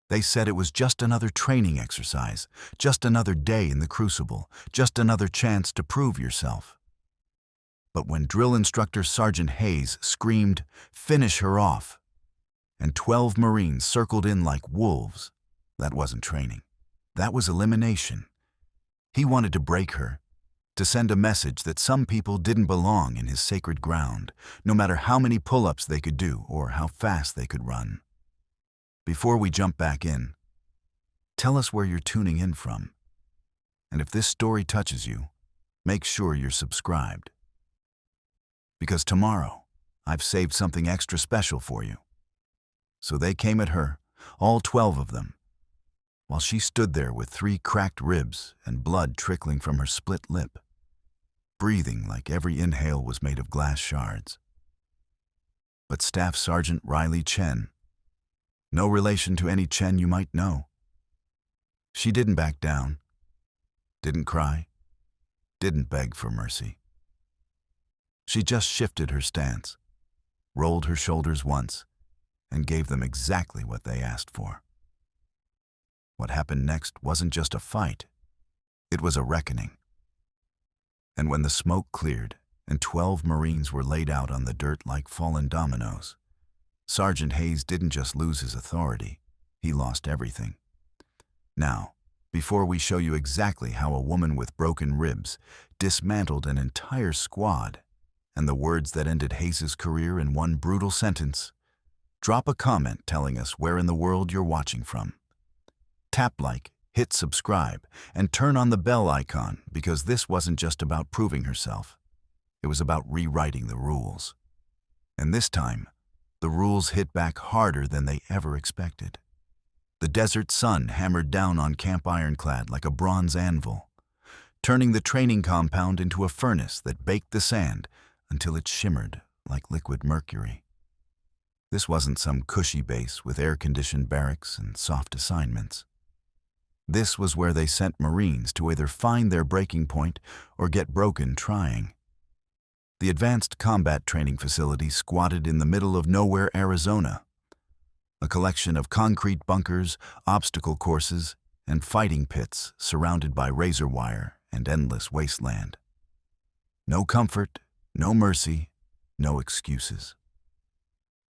They said it was just another training exercise, just another day in the crucible, just another chance to prove yourself. But when Drill Instructor Sergeant Hayes screamed, "Finish her off," and 12 Marines circled in like wolves, that wasn't training. That was elimination. He wanted to break her, to send a message that some people didn't belong in his sacred ground, no matter how many pull-ups they could do or how fast they could run. Before we jump back in, tell us where you're tuning in from. And if this story touches you, make sure you're subscribed. Because tomorrow, I've saved something extra special for you. So they came at her, all 12 of them, while she stood there with 3 cracked ribs and blood trickling from her split lip, breathing like every inhale was made of glass shards. But Staff Sergeant Riley Chen, no relation to any Chen you might know, she didn't back down, didn't cry, didn't beg for mercy. She just shifted her stance, rolled her shoulders once, and gave them exactly what they asked for. What happened next wasn't just a fight, it was a reckoning. And when the smoke cleared and 12 Marines were laid out on the dirt like fallen dominoes, Sergeant Hayes didn't just lose his authority, he lost everything. Now, before we show you exactly how a woman with broken ribs dismantled an entire squad and the words that ended Hayes' career in one brutal sentence, drop a comment telling us where in the world you're watching from. Tap like, hit subscribe, and turn on the bell icon because this wasn't just about proving herself. It was about rewriting the rules. And this time, the rules hit back harder than they ever expected. The desert sun hammered down on Camp Ironclad like a bronze anvil, turning the training compound into a furnace that baked the sand until it shimmered like liquid mercury. This wasn't some cushy base with air-conditioned barracks and soft assignments. This was where they sent Marines to either find their breaking point or get broken trying. The Advanced Combat Training Facility squatted in the middle of nowhere, Arizona, a collection of concrete bunkers, obstacle courses, and fighting pits surrounded by razor wire and endless wasteland. No comfort, no mercy, no excuses.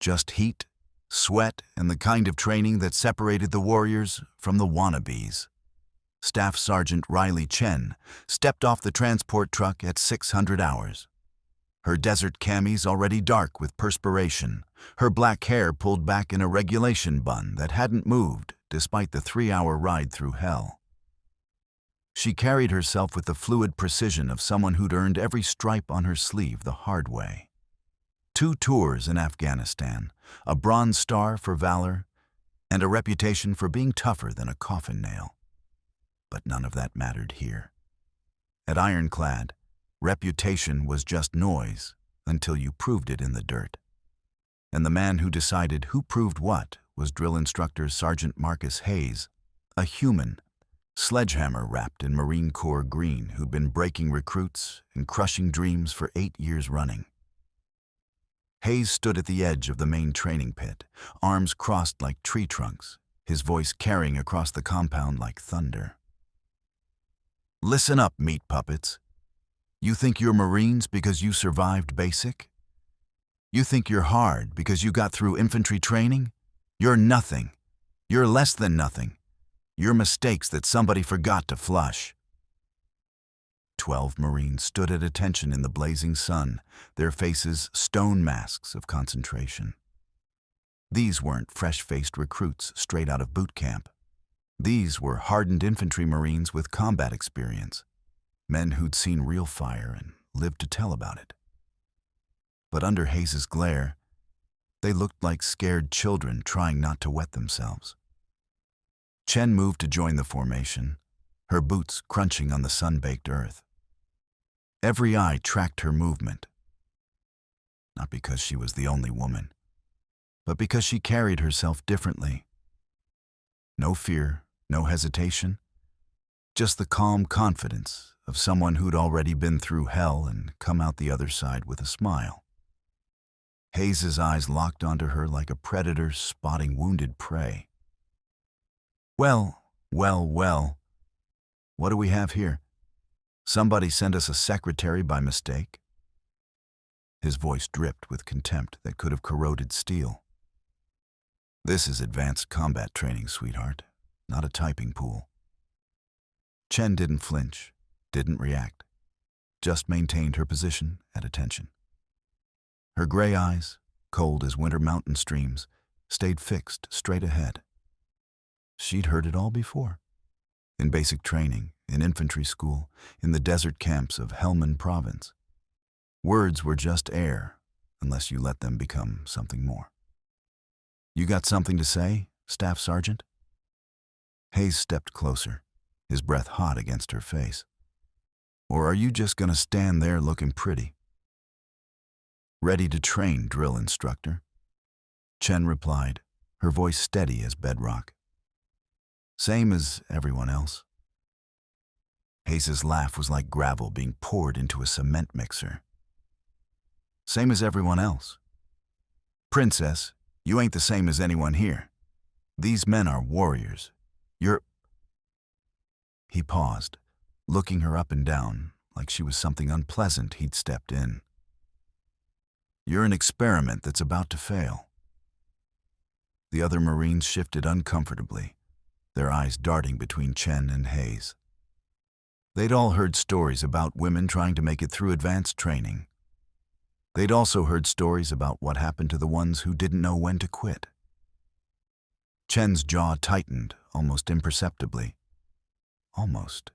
Just heat, sweat, and the kind of training that separated the warriors from the wannabes. Staff Sergeant Riley Chen stepped off the transport truck at 600 hours. Her desert camis already dark with perspiration, her black hair pulled back in a regulation bun that hadn't moved despite the 3-hour ride through hell. She carried herself with the fluid precision of someone who'd earned every stripe on her sleeve the hard way. 2 tours in Afghanistan, a Bronze Star for valor, and a reputation for being tougher than a coffin nail. But none of that mattered here. At Ironclad, reputation was just noise until you proved it in the dirt. And the man who decided who proved what was Drill Instructor Sergeant Marcus Hayes, a human, sledgehammer wrapped in Marine Corps green who'd been breaking recruits and crushing dreams for 8 years running. Hayes stood at the edge of the main training pit, arms crossed like tree trunks, his voice carrying across the compound like thunder. Listen up, meat puppets. You think you're Marines because you survived basic? You think you're hard because you got through infantry training? You're nothing. You're less than nothing. You're mistakes that somebody forgot to flush. 12 Marines stood at attention in the blazing sun, their faces stone masks of concentration. These weren't fresh-faced recruits straight out of boot camp. These were hardened infantry Marines with combat experience, men who'd seen real fire and lived to tell about it. But under Hayes' glare, they looked like scared children trying not to wet themselves. Chen moved to join the formation, her boots crunching on the sun-baked earth. Every eye tracked her movement, not because she was the only woman, but because she carried herself differently. No fear, no hesitation, just the calm confidence of someone who'd already been through hell and come out the other side with a smile. Hayes' eyes locked onto her like a predator spotting wounded prey. Well, well. What do we have here? Somebody sent us a secretary by mistake? His voice dripped with contempt that could have corroded steel. This is advanced combat training, sweetheart, not a typing pool. Chen didn't flinch, didn't react, just maintained her position at attention. Her gray eyes, cold as winter mountain streams, stayed fixed straight ahead. She'd heard it all before. In basic training, in infantry school, in the desert camps of Helmand Province. Words were just air, unless you let them become something more. You got something to say, Staff Sergeant? Hayes stepped closer, his breath hot against her face. Or are you just gonna stand there looking pretty? Ready to train, drill instructor? Chen replied, her voice steady as bedrock. Same as everyone else. Hayes' laugh was like gravel being poured into a cement mixer. Same as everyone else. Princess, you ain't the same as anyone here. These men are warriors. You're... He paused, looking her up and down like she was something unpleasant he'd stepped in. You're an experiment that's about to fail. The other Marines shifted uncomfortably, their eyes darting between Chen and Hayes. They'd all heard stories about women trying to make it through advanced training. They'd also heard stories about what happened to the ones who didn't know when to quit. Chen's jaw tightened almost imperceptibly. Almost.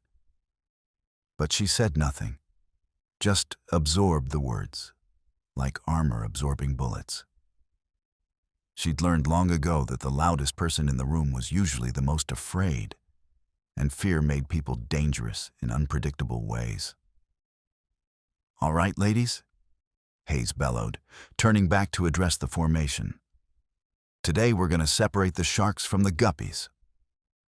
But she said nothing, just absorbed the words, like armor absorbing bullets. She'd learned long ago that the loudest person in the room was usually the most afraid, and fear made people dangerous in unpredictable ways. All right, ladies, Hayes bellowed, turning back to address the formation. Today we're going to separate the sharks from the guppies.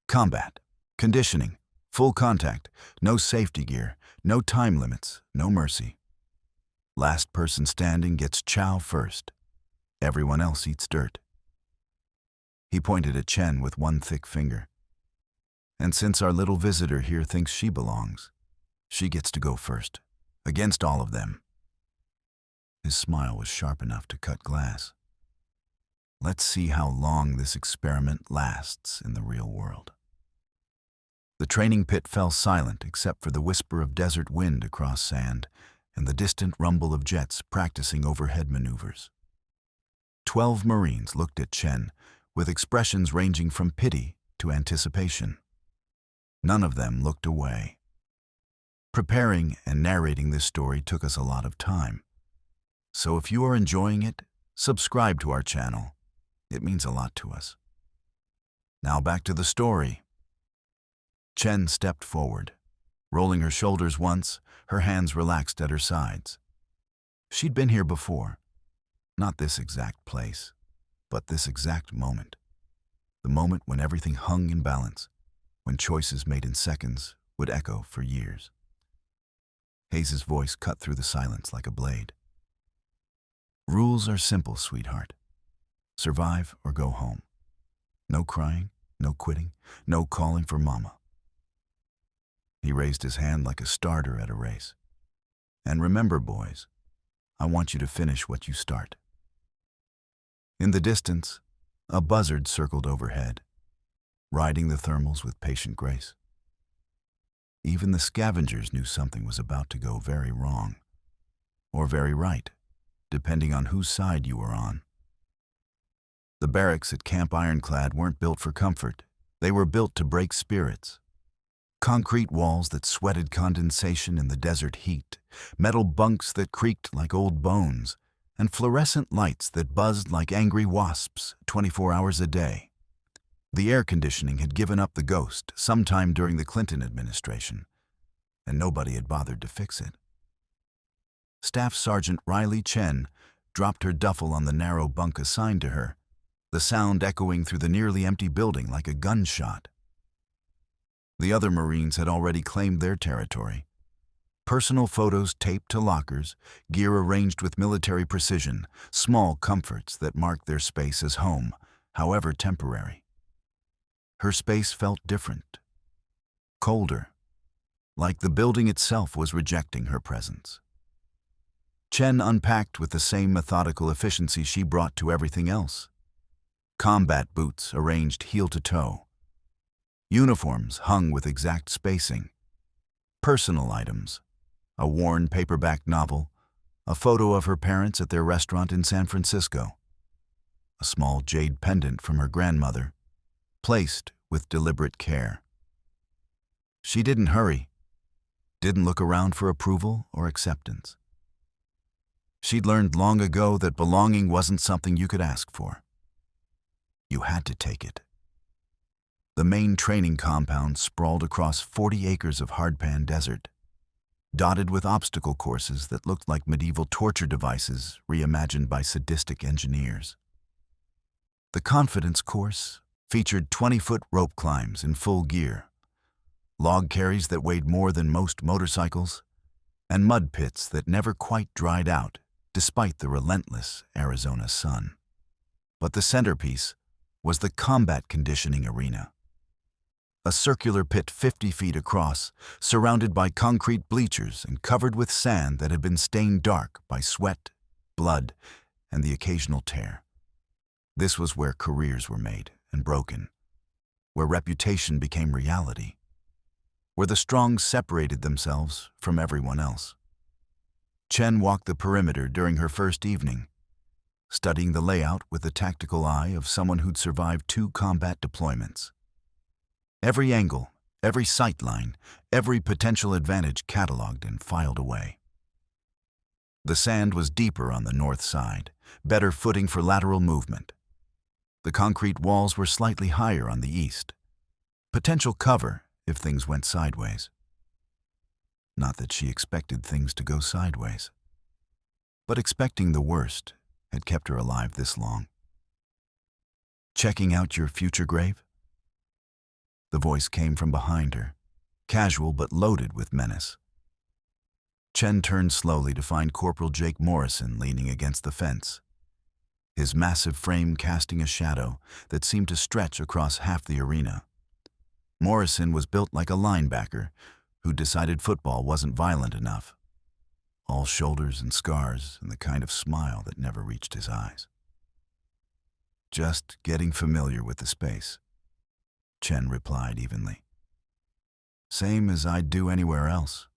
Combat, conditioning, full contact, no safety gear, no time limits, no mercy. Last person standing gets chow first. Everyone else eats dirt. He pointed at Chen with one thick finger. And since our little visitor here thinks she belongs, she gets to go first, against all of them. His smile was sharp enough to cut glass. Let's see how long this experiment lasts in the real world. The training pit fell silent except for the whisper of desert wind across sand and the distant rumble of jets practicing overhead maneuvers. 12 Marines looked at Chen with expressions ranging from pity to anticipation. None of them looked away. Preparing and narrating this story took us a lot of time. So if you are enjoying it, subscribe to our channel. It means a lot to us. Now back to the story. Chen stepped forward, rolling her shoulders once, her hands relaxed at her sides. She'd been here before. Not this exact place, but this exact moment. The moment when everything hung in balance, when choices made in seconds would echo for years. Hayes' voice cut through the silence like a blade. Rules are simple, sweetheart. Survive or go home. No crying, no quitting, no calling for mama. He raised his hand like a starter at a race. And remember, boys, I want you to finish what you start. In the distance, a buzzard circled overhead, riding the thermals with patient grace. Even the scavengers knew something was about to go very wrong, or very right, depending on whose side you were on. The barracks at Camp Ironclad weren't built for comfort. They were built to break spirits. Concrete walls that sweated condensation in the desert heat, metal bunks that creaked like old bones, and fluorescent lights that buzzed like angry wasps 24 hours a day. The air conditioning had given up the ghost sometime during the Clinton administration, and nobody had bothered to fix it. Staff Sergeant Riley Chen dropped her duffel on the narrow bunk assigned to her, the sound echoing through the nearly empty building like a gunshot. The other Marines had already claimed their territory. Personal photos taped to lockers, gear arranged with military precision, small comforts that marked their space as home, however temporary. Her space felt different, colder, like the building itself was rejecting her presence. Chen unpacked with the same methodical efficiency she brought to everything else. Combat boots arranged heel to toe. Uniforms hung with exact spacing. Personal items, a worn paperback novel, a photo of her parents at their restaurant in San Francisco, a small jade pendant from her grandmother, placed with deliberate care. She didn't hurry, didn't look around for approval or acceptance. She'd learned long ago that belonging wasn't something you could ask for. You had to take it. The main training compound sprawled across 40 acres of hardpan desert, dotted with obstacle courses that looked like medieval torture devices reimagined by sadistic engineers. The confidence course featured 20-foot rope climbs in full gear, log carries that weighed more than most motorcycles, and mud pits that never quite dried out despite the relentless Arizona sun. But the centerpiece was the combat conditioning arena. A circular pit 50 feet across, surrounded by concrete bleachers and covered with sand that had been stained dark by sweat, blood, and the occasional tear. This was where careers were made and broken, where reputation became reality, where the strong separated themselves from everyone else. Chen walked the perimeter during her first evening, studying the layout with the tactical eye of someone who'd survived 2 combat deployments. Every angle, every sight line, every potential advantage cataloged and filed away. The sand was deeper on the north side, better footing for lateral movement. The concrete walls were slightly higher on the east. Potential cover if things went sideways. Not that she expected things to go sideways, but expecting the worst had kept her alive this long. Checking out your future grave? The voice came from behind her, casual but loaded with menace. Chen turned slowly to find Corporal Jake Morrison leaning against the fence, his massive frame casting a shadow that seemed to stretch across half the arena. Morrison was built like a linebacker who decided football wasn't violent enough, all shoulders and scars and the kind of smile that never reached his eyes. Just getting familiar with the space, Chen replied evenly. Same as I'd do anywhere else.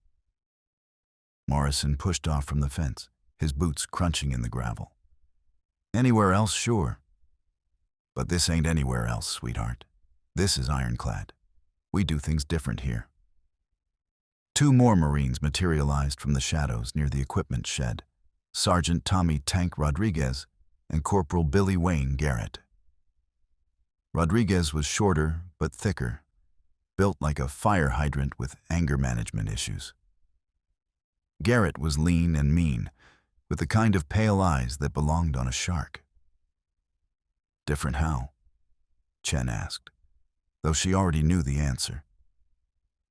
Morrison pushed off from the fence, his boots crunching in the gravel. Anywhere else, sure. But this ain't anywhere else, sweetheart. This is ironclad. We do things different here. 2 more Marines materialized from the shadows near the equipment shed, Sergeant Tommy Tank Rodriguez and Corporal Billy Wayne Garrett. Rodriguez was shorter but thicker, built like a fire hydrant with anger management issues. Garrett was lean and mean, with the kind of pale eyes that belonged on a shark. Different how? Chen asked, though she already knew the answer.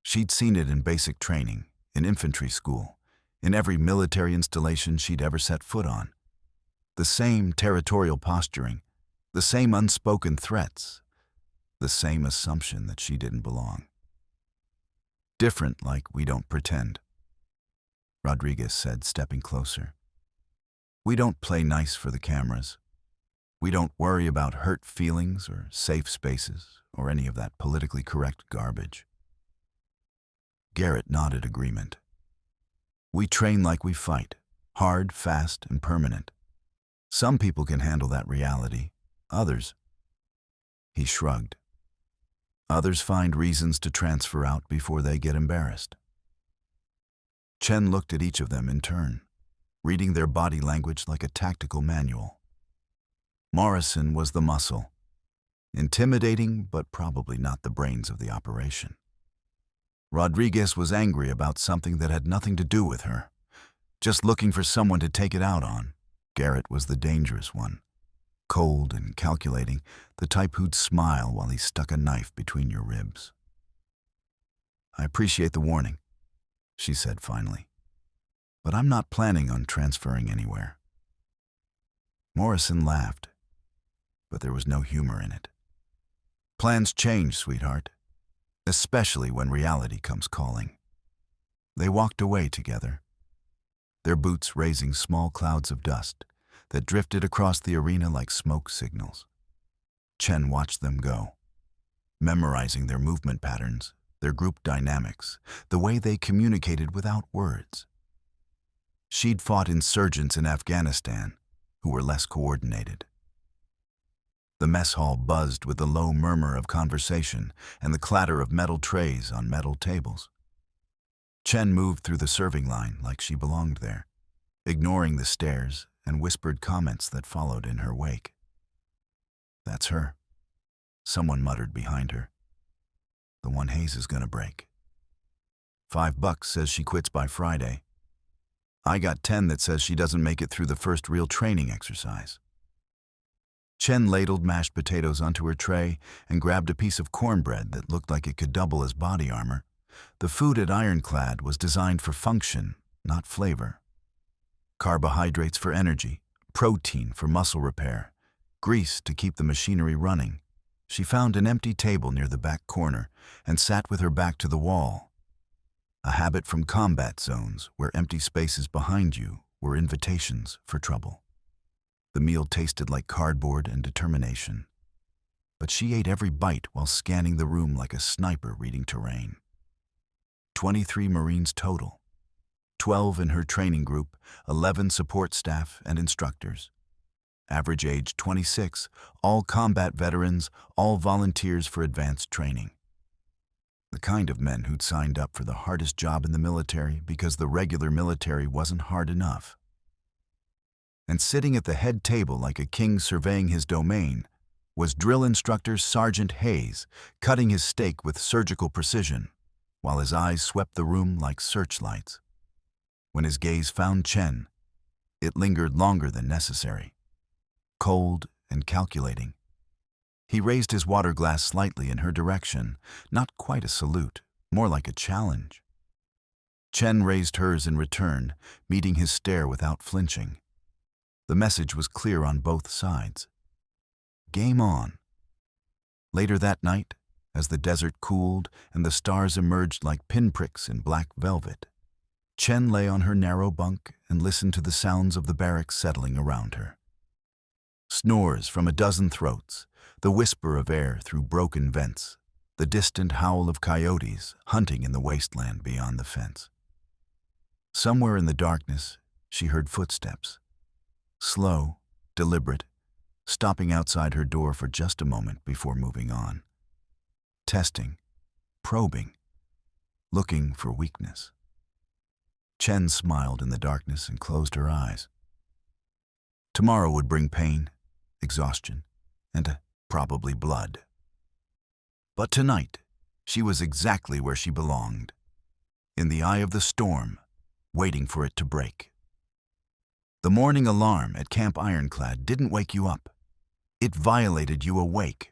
She'd seen it in basic training, in infantry school, in every military installation she'd ever set foot on. The same territorial posturing, the same unspoken threats, the same assumption that she didn't belong. Different like we don't pretend, Rodriguez said, stepping closer. We don't play nice for the cameras. We don't worry about hurt feelings or safe spaces or any of that politically correct garbage. Garrett nodded agreement. We train like we fight, hard, fast, and permanent. Some people can handle that reality, others. He shrugged. Others find reasons to transfer out before they get embarrassed. Chen looked at each of them in turn, reading their body language like a tactical manual. Morrison was the muscle, intimidating but probably not the brains of the operation. Rodriguez was angry about something that had nothing to do with her, just looking for someone to take it out on. Garrett was the dangerous one, cold and calculating, the type who'd smile while he stuck a knife between your ribs. I appreciate the warning, she said finally, but I'm not planning on transferring anywhere. Morrison laughed, but there was no humor in it. Plans change, sweetheart, especially when reality comes calling. They walked away together, their boots raising small clouds of dust that drifted across the arena like smoke signals. Chen watched them go, memorizing their movement patterns, their group dynamics, the way they communicated without words. She'd fought insurgents in Afghanistan who were less coordinated. The mess hall buzzed with the low murmur of conversation and the clatter of metal trays on metal tables. Chen moved through the serving line like she belonged there, ignoring the stares and whispered comments that followed in her wake. "That's her," someone muttered behind her. "The one Hayes is gonna break. $5 says she quits by Friday. I got 10 that says she doesn't make it through the first real training exercise." Chen ladled mashed potatoes onto her tray and grabbed a piece of cornbread that looked like it could double as body armor. The food at Ironclad was designed for function, not flavor. Carbohydrates for energy, protein for muscle repair, grease to keep the machinery running. She found an empty table near the back corner and sat with her back to the wall. A habit from combat zones where empty spaces behind you were invitations for trouble. The meal tasted like cardboard and determination, but she ate every bite while scanning the room like a sniper reading terrain. 23 Marines total, 12 in her training group, 11 support staff and instructors. Average age 26, all combat veterans, all volunteers for advanced training. The kind of men who'd signed up for the hardest job in the military because the regular military wasn't hard enough. And sitting at the head table like a king surveying his domain was Drill Instructor Sergeant Hayes, cutting his steak with surgical precision, while his eyes swept the room like searchlights. When his gaze found Chen, it lingered longer than necessary, cold and calculating. He raised his water glass slightly in her direction, not quite a salute, more like a challenge. Chen raised hers in return, meeting his stare without flinching. The message was clear on both sides. Game on. Later that night, as the desert cooled and the stars emerged like pinpricks in black velvet, Chen lay on her narrow bunk and listened to the sounds of the barracks settling around her. Snores from a dozen throats, the whisper of air through broken vents, the distant howl of coyotes hunting in the wasteland beyond the fence. Somewhere in the darkness, she heard footsteps. Slow, deliberate, stopping outside her door for just a moment before moving on. Testing, probing, looking for weakness. Chen smiled in the darkness and closed her eyes. Tomorrow would bring pain, exhaustion, and probably blood. But tonight, she was exactly where she belonged, in the eye of the storm, waiting for it to break. The morning alarm at Camp Ironclad didn't wake you up. It violated you awake.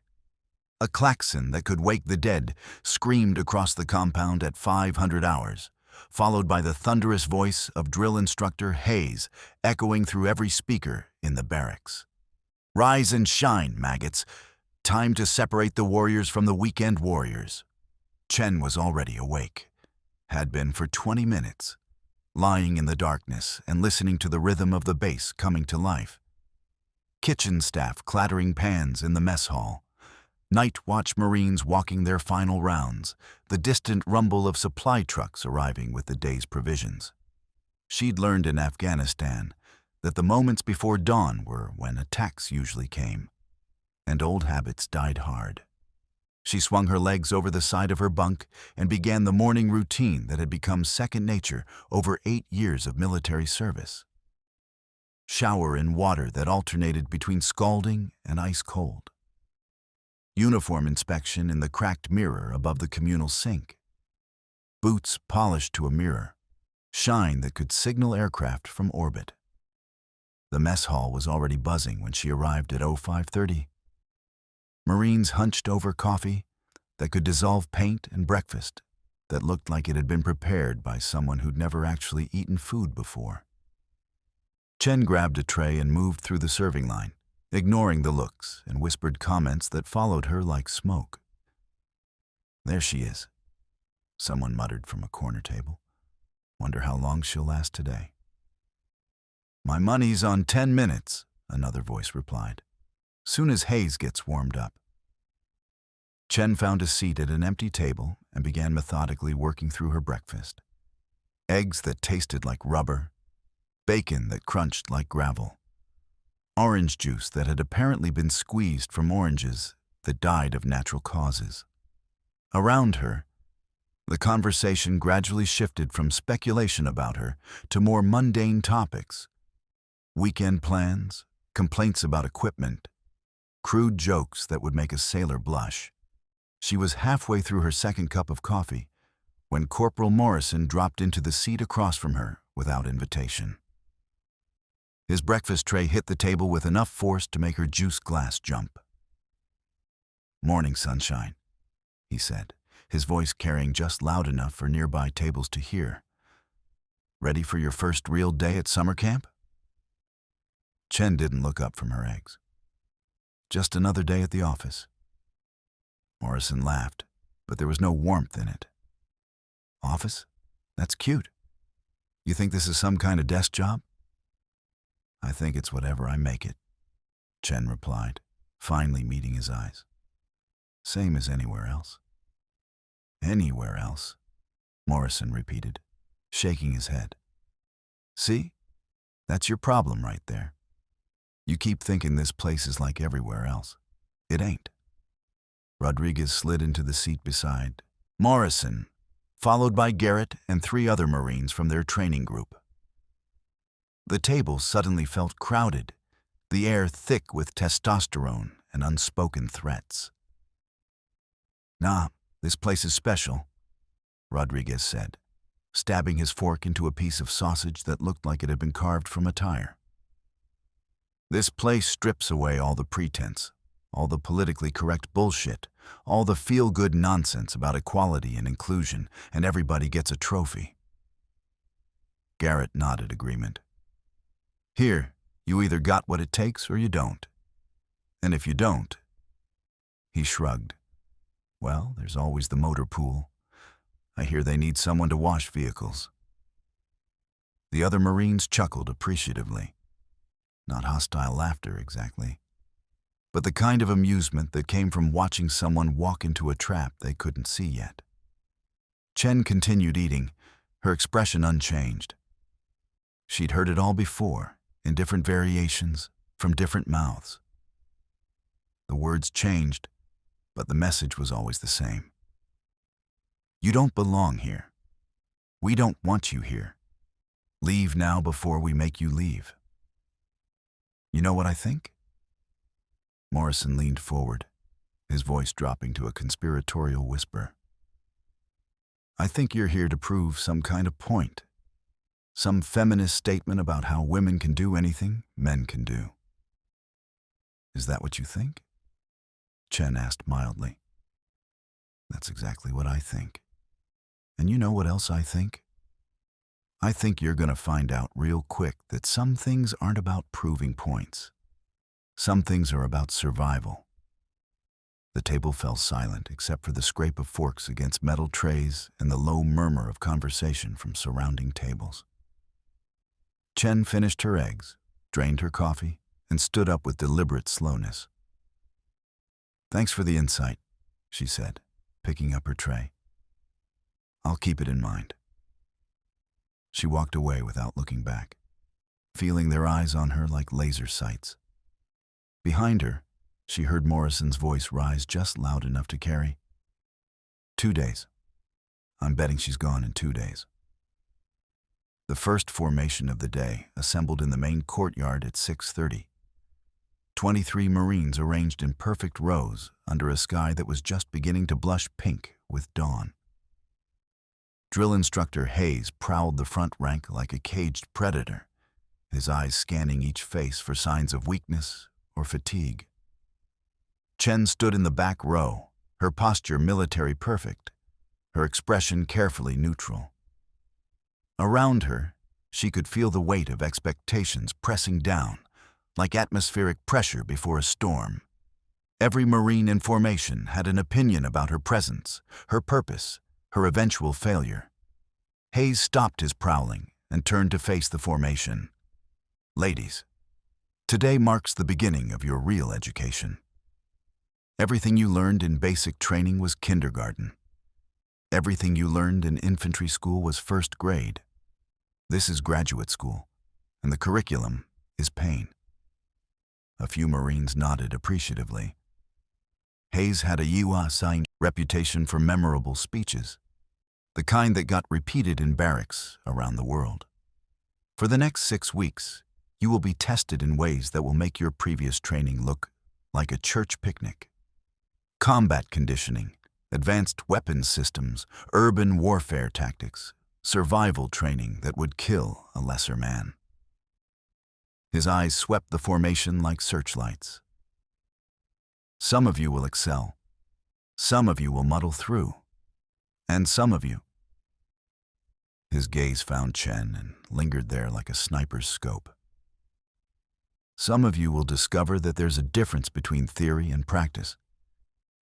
A klaxon that could wake the dead screamed across the compound at 500 hours, followed by the thunderous voice of Drill Instructor Hayes echoing through every speaker in the barracks. Rise and shine, maggots. Time to separate the warriors from the weekend warriors. Chen was already awake, had been for 20 minutes, lying in the darkness and listening to the rhythm of the bass coming to life. Kitchen staff clattering pans in the mess hall, night watch Marines walking their final rounds, the distant rumble of supply trucks arriving with the day's provisions. She'd learned in Afghanistan that the moments before dawn were when attacks usually came, and old habits died hard. She swung her legs over the side of her bunk and began the morning routine that had become second nature over 8 years of military service. Shower in water that alternated between scalding and ice cold. Uniform inspection in the cracked mirror above the communal sink. Boots polished to a mirror, shine that could signal aircraft from orbit. The mess hall was already buzzing when she arrived at 0530. Marines hunched over coffee that could dissolve paint and breakfast that looked like it had been prepared by someone who'd never actually eaten food before. Chen grabbed a tray and moved through the serving line, ignoring the looks and whispered comments that followed her like smoke. "There she is," someone muttered from a corner table. "Wonder how long she'll last today." "My money's on 10 minutes," another voice replied. "Soon as Hayes gets warmed up." Chen found a seat at an empty table and began methodically working through her breakfast. Eggs that tasted like rubber, bacon that crunched like gravel, orange juice that had apparently been squeezed from oranges that died of natural causes. Around her, the conversation gradually shifted from speculation about her to more mundane topics: weekend plans, complaints about equipment, crude jokes that would make a sailor blush. She was halfway through her second cup of coffee when Corporal Morrison dropped into the seat across from her without invitation. His breakfast tray hit the table with enough force to make her juice glass jump. "Morning, sunshine," he said, his voice carrying just loud enough for nearby tables to hear. "Ready for your first real day at summer camp?" Chen didn't look up from her eggs. "Just another day at the office." Morrison laughed, but there was no warmth in it. "Office? That's cute. You think this is some kind of desk job?" "I think it's whatever I make it," Chen replied, finally meeting his eyes. "Same as anywhere else." "Anywhere else," Morrison repeated, shaking his head. "See? That's your problem right there. You keep thinking this place is like everywhere else. It ain't." Rodriguez slid into the seat beside Morrison, followed by Garrett and 3 other Marines from their training group. The table suddenly felt crowded, the air thick with testosterone and unspoken threats. "Nah, this place is special," Rodriguez said, stabbing his fork into a piece of sausage that looked like it had been carved from a tire. "This place strips away all the pretense, all the politically correct bullshit, all the feel-good nonsense about equality and inclusion, and everybody gets a trophy." Garrett nodded agreement. "Here, you either got what it takes or you don't. And if you don't," he shrugged, "well, there's always the motor pool. I hear they need someone to wash vehicles." The other Marines chuckled appreciatively. Not hostile laughter, exactly, but the kind of amusement that came from watching someone walk into a trap they couldn't see yet. Chen continued eating, her expression unchanged. She'd heard it all before, in different variations, from different mouths. The words changed, but the message was always the same. You don't belong here. We don't want you here. Leave now before we make you leave. You know what I think? Morrison leaned forward, his voice dropping to a conspiratorial whisper. I think you're here to prove some kind of point. Some feminist statement about how women can do anything men can do. Is that what you think? Chen asked mildly. That's exactly what I think. And you know what else I think? I think you're going to find out real quick that some things aren't about proving points. Some things are about survival. The table fell silent except for the scrape of forks against metal trays and the low murmur of conversation from surrounding tables. Chen finished her eggs, drained her coffee, and stood up with deliberate slowness. Thanks for the insight, she said, picking up her tray. I'll keep it in mind. She walked away without looking back, feeling their eyes on her like laser sights. Behind her, she heard Morrison's voice rise just loud enough to carry. 2 days. I'm betting she's gone in 2 days. The first formation of the day assembled in the main courtyard at 6:30. 23 Marines arranged in perfect rows under a sky that was just beginning to blush pink with dawn. Drill Instructor Hayes prowled the front rank like a caged predator, his eyes scanning each face for signs of weakness or fatigue. Chen stood in the back row, her posture military perfect, her expression carefully neutral. Around her, she could feel the weight of expectations pressing down, like atmospheric pressure before a storm. Every Marine in formation had an opinion about her presence, her purpose, her eventual failure. Hayes stopped his prowling and turned to face the formation. Ladies, today marks the beginning of your real education. Everything you learned in basic training was kindergarten. Everything you learned in infantry school was first grade. This is graduate school, and the curriculum is pain. A few Marines nodded appreciatively. Hayes had a Yiwa-Sai reputation for memorable speeches, the kind that got repeated in barracks around the world. For the next 6 weeks, you will be tested in ways that will make your previous training look like a church picnic. Combat conditioning, advanced weapons systems, urban warfare tactics, survival training that would kill a lesser man. His eyes swept the formation like searchlights. Some of you will excel. Some of you will muddle through. And some of you. His gaze found Chen and lingered there like a sniper's scope. Some of you will discover that there's a difference between theory and practice,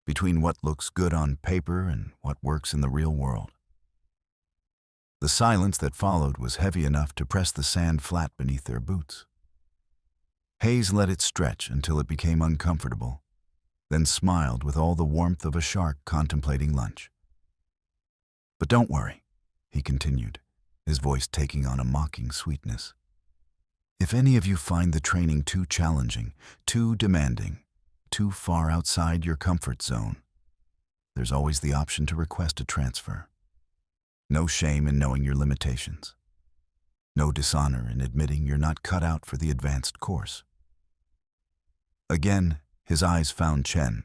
between what looks good on paper and what works in the real world. The silence that followed was heavy enough to press the sand flat beneath their boots. Hayes let it stretch until it became uncomfortable, then smiled with all the warmth of a shark contemplating lunch. But don't worry, he continued, his voice taking on a mocking sweetness. If any of you find the training too challenging, too demanding, too far outside your comfort zone, there's always the option to request a transfer. No shame in knowing your limitations. No dishonor in admitting you're not cut out for the advanced course. Again, his eyes found Chen.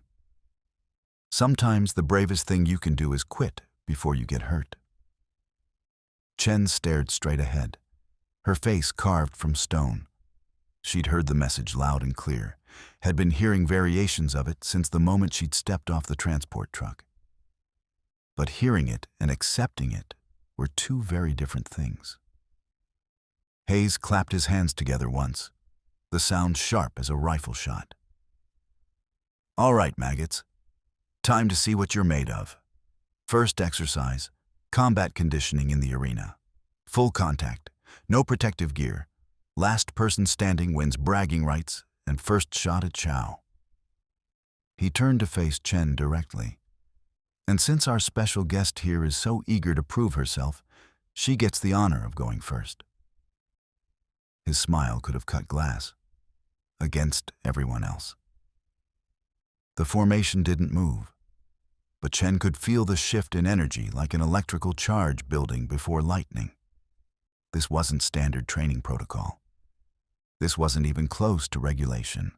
Sometimes the bravest thing you can do is quit before you get hurt. Chen stared straight ahead, her face carved from stone. She'd heard the message loud and clear, had been hearing variations of it since the moment she'd stepped off the transport truck. But hearing it and accepting it were two very different things. Hayes clapped his hands together once, the sound sharp as a rifle shot. All right, maggots. Time to see what you're made of. First exercise, combat conditioning in the arena. Full contact, no protective gear. Last person standing wins bragging rights and first shot at chow. He turned to face Chen directly. And since our special guest here is so eager to prove herself, she gets the honor of going first. His smile could have cut glass, against everyone else. The formation didn't move, but Chen could feel the shift in energy like an electrical charge building before lightning. This wasn't standard training protocol. This wasn't even close to regulation.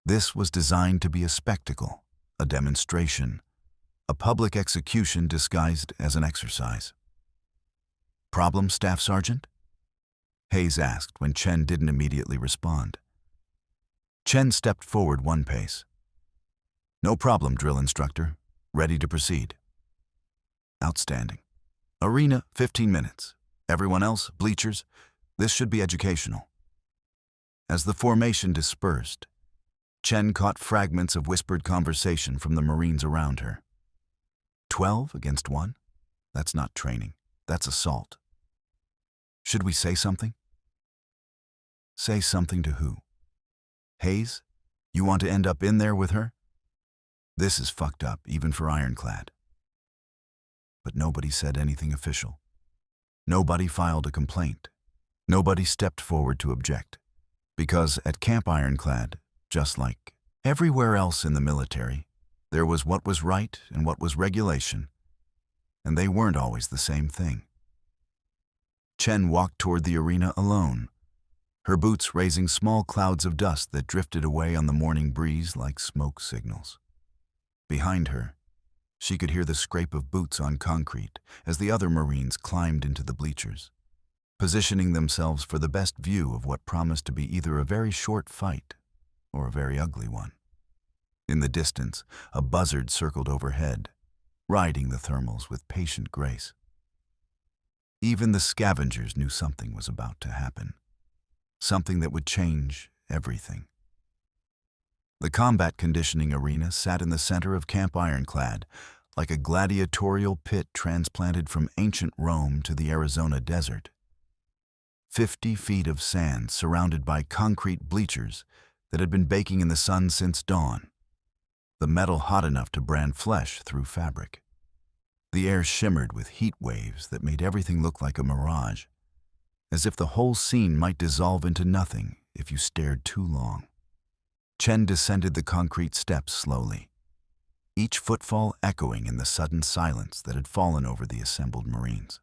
This was designed to be a spectacle, a demonstration, a public execution disguised as an exercise. Problem, Staff Sergeant? Hayes asked when Chen didn't immediately respond. Chen stepped forward 1 pace. No problem, drill instructor. Ready to proceed. Outstanding. Arena, 15 minutes. Everyone else, bleachers, this should be educational. As the formation dispersed, Chen caught fragments of whispered conversation from the Marines around her. 12 against 1? That's not training. That's assault. Should we say something? Say something to who? Hayes? You want to end up in there with her? This is fucked up, even for Ironclad. But nobody said anything official. Nobody filed a complaint. Nobody stepped forward to object. Because at Camp Ironclad, just like everywhere else in the military, there was what was right and what was regulation, and they weren't always the same thing. Chen walked toward the arena alone, her boots raising small clouds of dust that drifted away on the morning breeze like smoke signals. Behind her, she could hear the scrape of boots on concrete as the other Marines climbed into the bleachers, positioning themselves for the best view of what promised to be either a very short fight or a very ugly one. In the distance, a buzzard circled overhead, riding the thermals with patient grace. Even the scavengers knew something was about to happen, something that would change everything. The combat conditioning arena sat in the center of Camp Ironclad, like a gladiatorial pit transplanted from ancient Rome to the Arizona desert. 50 feet of sand surrounded by concrete bleachers that had been baking in the sun since dawn, the metal hot enough to brand flesh through fabric. The air shimmered with heat waves that made everything look like a mirage, as if the whole scene might dissolve into nothing if you stared too long. Chen descended the concrete steps slowly, each footfall echoing in the sudden silence that had fallen over the assembled Marines.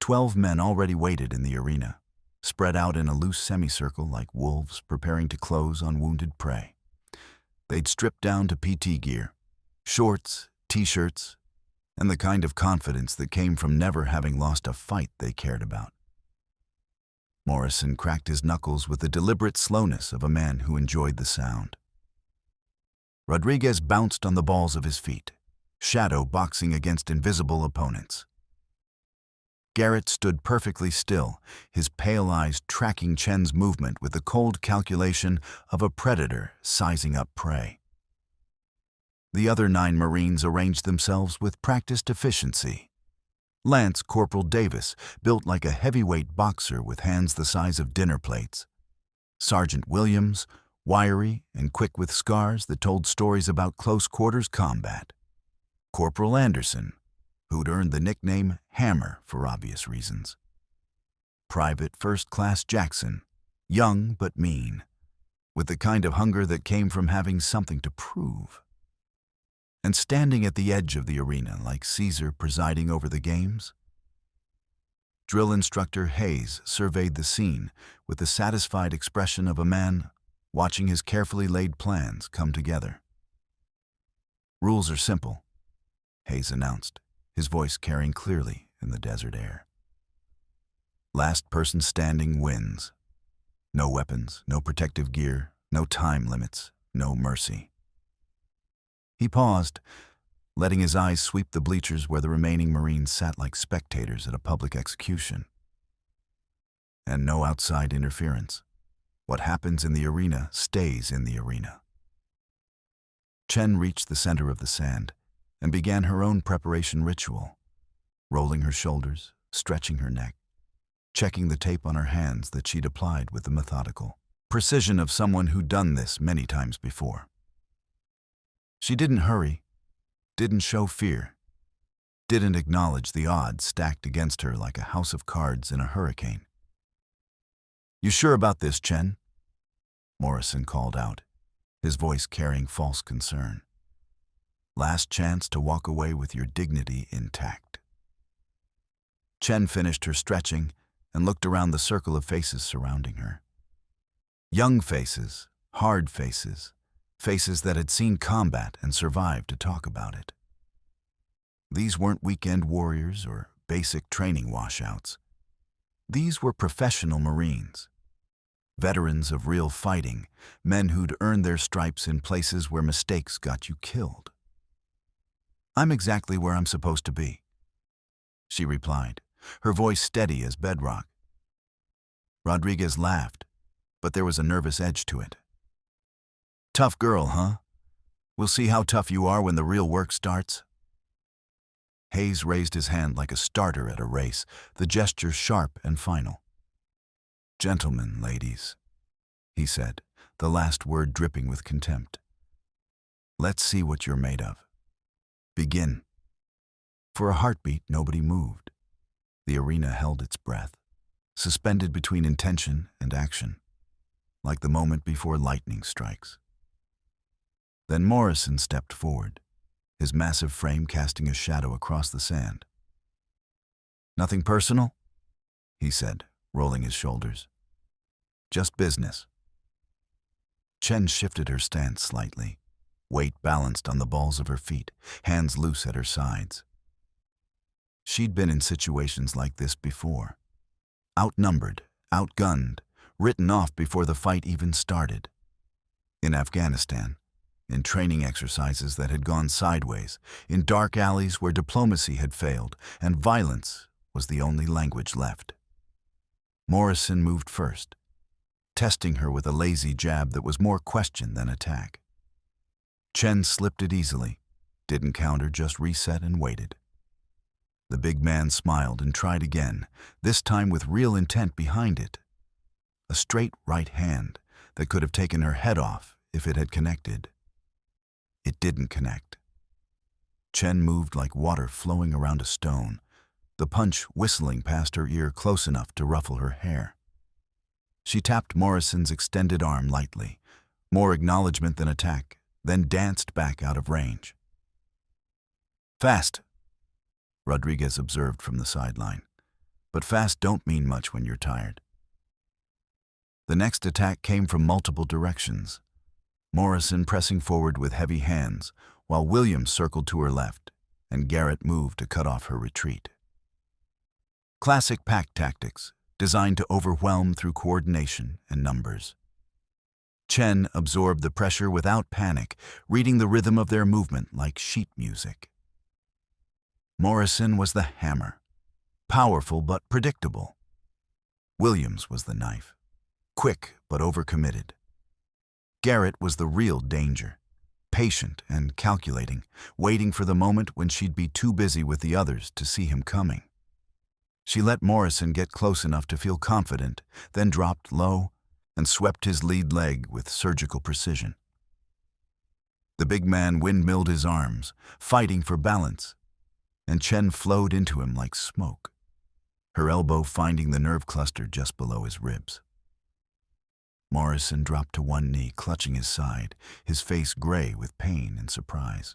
12 men already waited in the arena, spread out in a loose semicircle like wolves preparing to close on wounded prey. They'd stripped down to PT gear, shorts, t-shirts, and the kind of confidence that came from never having lost a fight they cared about. Morrison cracked his knuckles with the deliberate slowness of a man who enjoyed the sound. Rodriguez bounced on the balls of his feet, shadow boxing against invisible opponents. Garrett stood perfectly still, his pale eyes tracking Chen's movement with the cold calculation of a predator sizing up prey. The other 9 Marines arranged themselves with practiced efficiency. Lance Corporal Davis, built like a heavyweight boxer with hands the size of dinner plates. Sergeant Williams, wiry and quick with scars that told stories about close-quarters combat. Corporal Anderson, who'd earned the nickname Hammer for obvious reasons. Private First Class Jackson, young but mean, with the kind of hunger that came from having something to prove. And standing at the edge of the arena like Caesar presiding over the games, Drill Instructor Hayes surveyed the scene with the satisfied expression of a man watching his carefully laid plans come together. "Rules are simple," Hayes announced, his voice carrying clearly in the desert air. "Last person standing wins. No weapons, no protective gear, no time limits, no mercy." He paused, letting his eyes sweep the bleachers where the remaining Marines sat like spectators at a public execution. "And no outside interference. What happens in the arena stays in the arena." Chen reached the center of the sand and began her own preparation ritual, rolling her shoulders, stretching her neck, checking the tape on her hands that she'd applied with the methodical precision of someone who'd done this many times before. She didn't hurry, didn't show fear, didn't acknowledge the odds stacked against her like a house of cards in a hurricane. "You sure about this, Chen?" Morrison called out, his voice carrying false concern. "Last chance to walk away with your dignity intact." Chen finished her stretching and looked around the circle of faces surrounding her. Young faces, hard faces, faces that had seen combat and survived to talk about it. These weren't weekend warriors or basic training washouts. These were professional Marines, veterans of real fighting, men who'd earned their stripes in places where mistakes got you killed. "I'm exactly where I'm supposed to be," she replied, her voice steady as bedrock. Rodriguez laughed, but there was a nervous edge to it. "Tough girl, huh? We'll see how tough you are when the real work starts." Hayes raised his hand like a starter at a race, the gesture sharp and final. "Gentlemen, ladies," he said, the last word dripping with contempt. "Let's see what you're made of. Begin." For a heartbeat, nobody moved. The arena held its breath, suspended between intention and action, like the moment before lightning strikes. Then Morrison stepped forward, his massive frame casting a shadow across the sand. "Nothing personal?" he said, rolling his shoulders. "Just business." Chen shifted her stance slightly, weight balanced on the balls of her feet, hands loose at her sides. She'd been in situations like this before. Outnumbered, outgunned, written off before the fight even started. In Afghanistan, in training exercises that had gone sideways, in dark alleys where diplomacy had failed and violence was the only language left. Morrison moved first, testing her with a lazy jab that was more question than attack. Chen slipped it easily, didn't counter, just reset and waited. The big man smiled and tried again, this time with real intent behind it. A straight right hand that could have taken her head off if it had connected. It didn't connect. Chen moved like water flowing around a stone, the punch whistling past her ear close enough to ruffle her hair. She tapped Morrison's extended arm lightly, more acknowledgement than attack, then danced back out of range. "Fast," Rodriguez observed from the sideline. "But fast don't mean much when you're tired." The next attack came from multiple directions, Morrison pressing forward with heavy hands, while Williams circled to her left, and Garrett moved to cut off her retreat. Classic pack tactics, designed to overwhelm through coordination and numbers. Chen absorbed the pressure without panic, reading the rhythm of their movement like sheet music. Morrison was the hammer, powerful but predictable. Williams was the knife, quick but overcommitted. Garrett was the real danger, patient and calculating, waiting for the moment when she'd be too busy with the others to see him coming. She let Morrison get close enough to feel confident, then dropped low and swept his lead leg with surgical precision. The big man windmilled his arms, fighting for balance, and Chen flowed into him like smoke, her elbow finding the nerve cluster just below his ribs. Morrison dropped to one knee, clutching his side, his face gray with pain and surprise.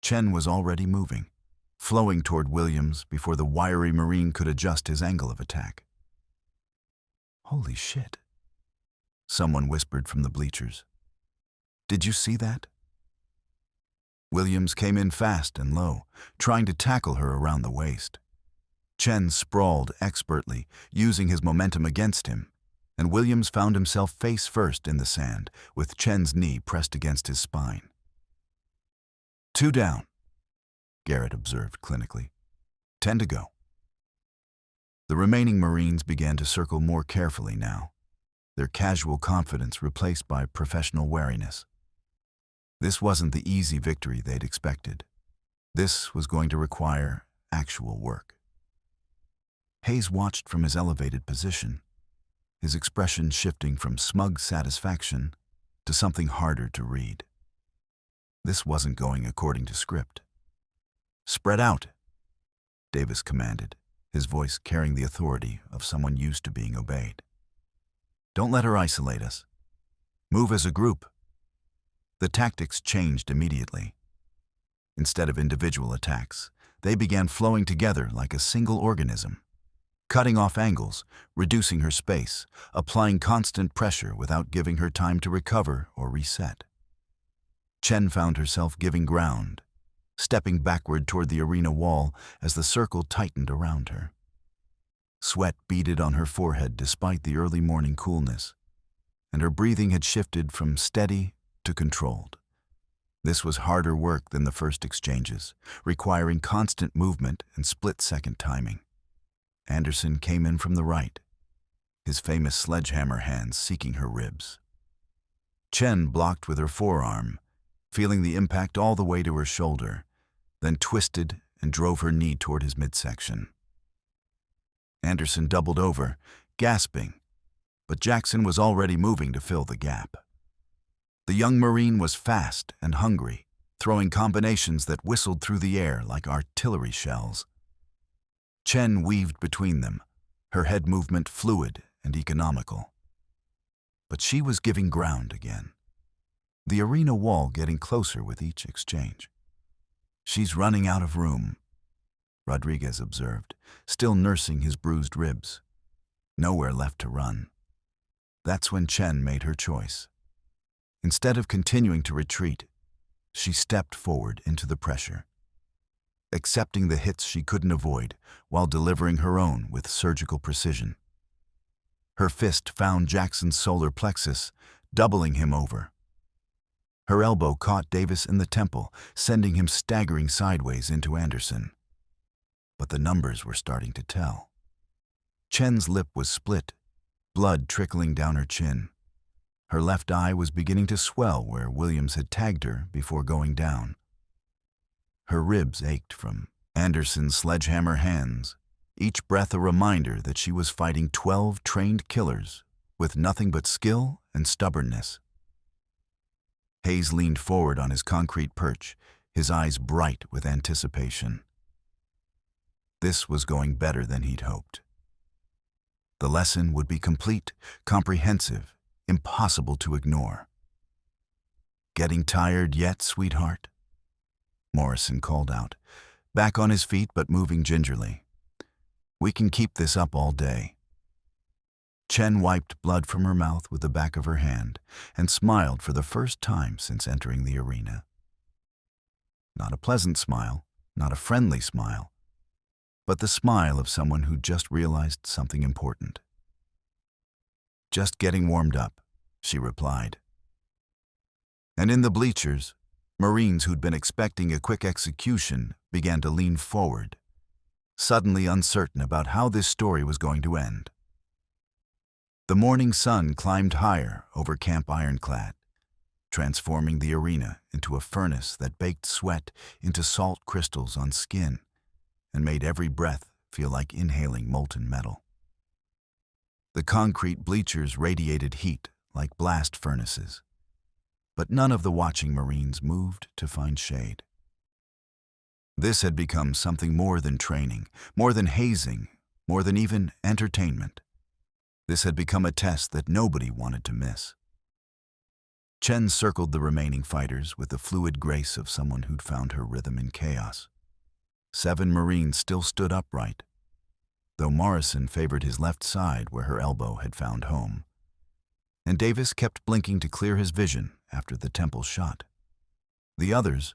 Chen was already moving, flowing toward Williams before the wiry Marine could adjust his angle of attack. "Holy shit," someone whispered from the bleachers. "Did you see that?" Williams came in fast and low, trying to tackle her around the waist. Chen sprawled expertly, using his momentum against him, and Williams found himself face first in the sand, with Chen's knee pressed against his spine. "2 down," Garrett observed clinically. 10 to go. The remaining Marines began to circle more carefully now, their casual confidence replaced by professional wariness. This wasn't the easy victory they'd expected. This was going to require actual work. Hayes watched from his elevated position, his expression shifting from smug satisfaction to something harder to read. This wasn't going according to script. "Spread out," Davis commanded, his voice carrying the authority of someone used to being obeyed. "Don't let her isolate us. Move as a group." The tactics changed immediately. Instead of individual attacks, they began flowing together like a single organism, cutting off angles, reducing her space, applying constant pressure without giving her time to recover or reset. Chen found herself giving ground, stepping backward toward the arena wall as the circle tightened around her. Sweat beaded on her forehead despite the early morning coolness, and her breathing had shifted from steady to controlled. This was harder work than the first exchanges, requiring constant movement and split-second timing. Anderson came in from the right, his famous sledgehammer hands seeking her ribs. Chen blocked with her forearm, feeling the impact all the way to her shoulder, then twisted and drove her knee toward his midsection. Anderson doubled over, gasping, but Jackson was already moving to fill the gap. The young Marine was fast and hungry, throwing combinations that whistled through the air like artillery shells. Chen weaved between them, her head movement fluid and economical. But she was giving ground again, the arena wall getting closer with each exchange. "She's running out of room," Rodriguez observed, still nursing his bruised ribs. Nowhere left to run. That's when Chen made her choice. Instead of continuing to retreat, she stepped forward into the pressure, accepting the hits she couldn't avoid while delivering her own with surgical precision. Her fist found Jackson's solar plexus, doubling him over. Her elbow caught Davis in the temple, sending him staggering sideways into Anderson. But the numbers were starting to tell. Chen's lip was split, blood trickling down her chin. Her left eye was beginning to swell where Williams had tagged her before going down. Her ribs ached from Anderson's sledgehammer hands, each breath a reminder that she was fighting 12 trained killers with nothing but skill and stubbornness. Hayes leaned forward on his concrete perch, his eyes bright with anticipation. This was going better than he'd hoped. The lesson would be complete, comprehensive, impossible to ignore. "Getting tired yet, sweetheart?" Morrison called out, back on his feet but moving gingerly. "We can keep this up all day." Chen wiped blood from her mouth with the back of her hand and smiled for the first time since entering the arena. Not a pleasant smile, not a friendly smile, but the smile of someone who just realized something important. "Just getting warmed up," she replied. And in the bleachers, Marines who'd been expecting a quick execution began to lean forward, suddenly uncertain about how this story was going to end. The morning sun climbed higher over Camp Ironclad, transforming the arena into a furnace that baked sweat into salt crystals on skin and made every breath feel like inhaling molten metal. The concrete bleachers radiated heat like blast furnaces, but none of the watching Marines moved to find shade. This had become something more than training, more than hazing, more than even entertainment. This had become a test that nobody wanted to miss. Chen circled the remaining fighters with the fluid grace of someone who'd found her rhythm in chaos. 7 Marines still stood upright, though Morrison favored his left side where her elbow had found home. And Davis kept blinking to clear his vision after the temple shot. The others,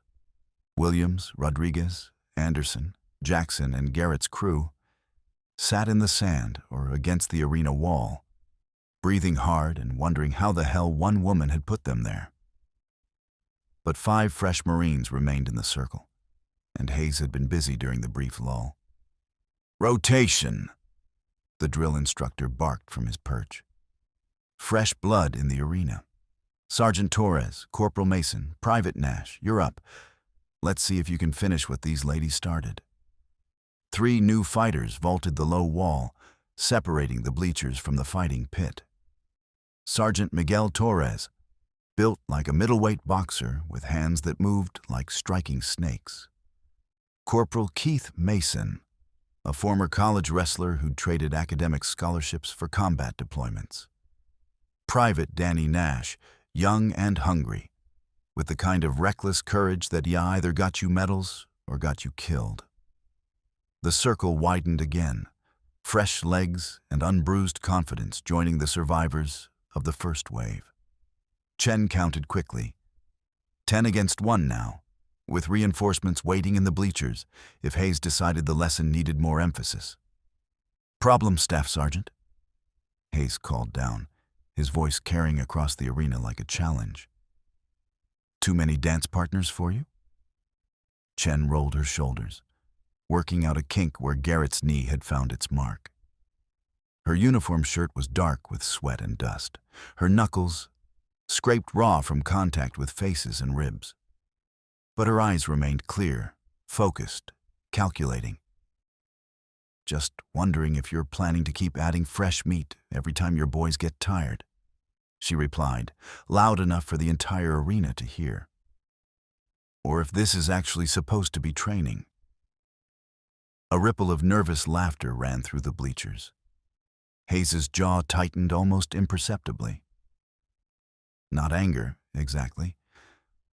Williams, Rodriguez, Anderson, Jackson, and Garrett's crew, sat in the sand or against the arena wall, breathing hard and wondering how the hell one woman had put them there. But 5 fresh Marines remained in the circle, and Hayes had been busy during the brief lull. "Rotation!" the drill instructor barked from his perch. Fresh blood in the arena. "Sergeant Torres, Corporal Mason, Private Nash, you're up. Let's see if you can finish what these ladies started." 3 new fighters vaulted the low wall, separating the bleachers from the fighting pit. Sergeant Miguel Torres, built like a middleweight boxer with hands that moved like striking snakes. Corporal Keith Mason, a former college wrestler who'd traded academic scholarships for combat deployments. Private Danny Nash, young and hungry, with the kind of reckless courage that either got you medals or got you killed. The circle widened again, fresh legs and unbruised confidence joining the survivors of the first wave. Chen counted quickly. 10 against 1 now, with reinforcements waiting in the bleachers if Hayes decided the lesson needed more emphasis. "Problem, Staff Sergeant," Hayes called down, his voice carrying across the arena like a challenge. "Too many dance partners for you?" Chen rolled her shoulders, working out a kink where Garrett's knee had found its mark. Her uniform shirt was dark with sweat and dust, her knuckles scraped raw from contact with faces and ribs. But her eyes remained clear, focused, calculating. "Just wondering if you're planning to keep adding fresh meat every time your boys get tired," she replied, loud enough for the entire arena to hear. "Or if this is actually supposed to be training." A ripple of nervous laughter ran through the bleachers. Hayes's jaw tightened almost imperceptibly. Not anger, exactly,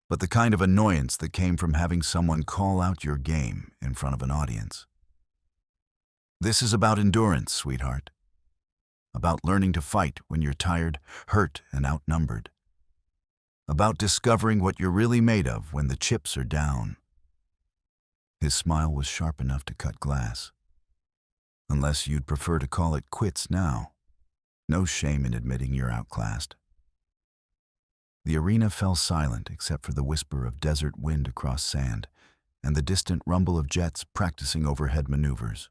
but the kind of annoyance that came from having someone call out your game in front of an audience. "This is about endurance, sweetheart. About learning to fight when you're tired, hurt, and outnumbered. About discovering what you're really made of when the chips are down." His smile was sharp enough to cut glass. "Unless you'd prefer to call it quits now. No shame in admitting you're outclassed." The arena fell silent except for the whisper of desert wind across sand and the distant rumble of jets practicing overhead maneuvers.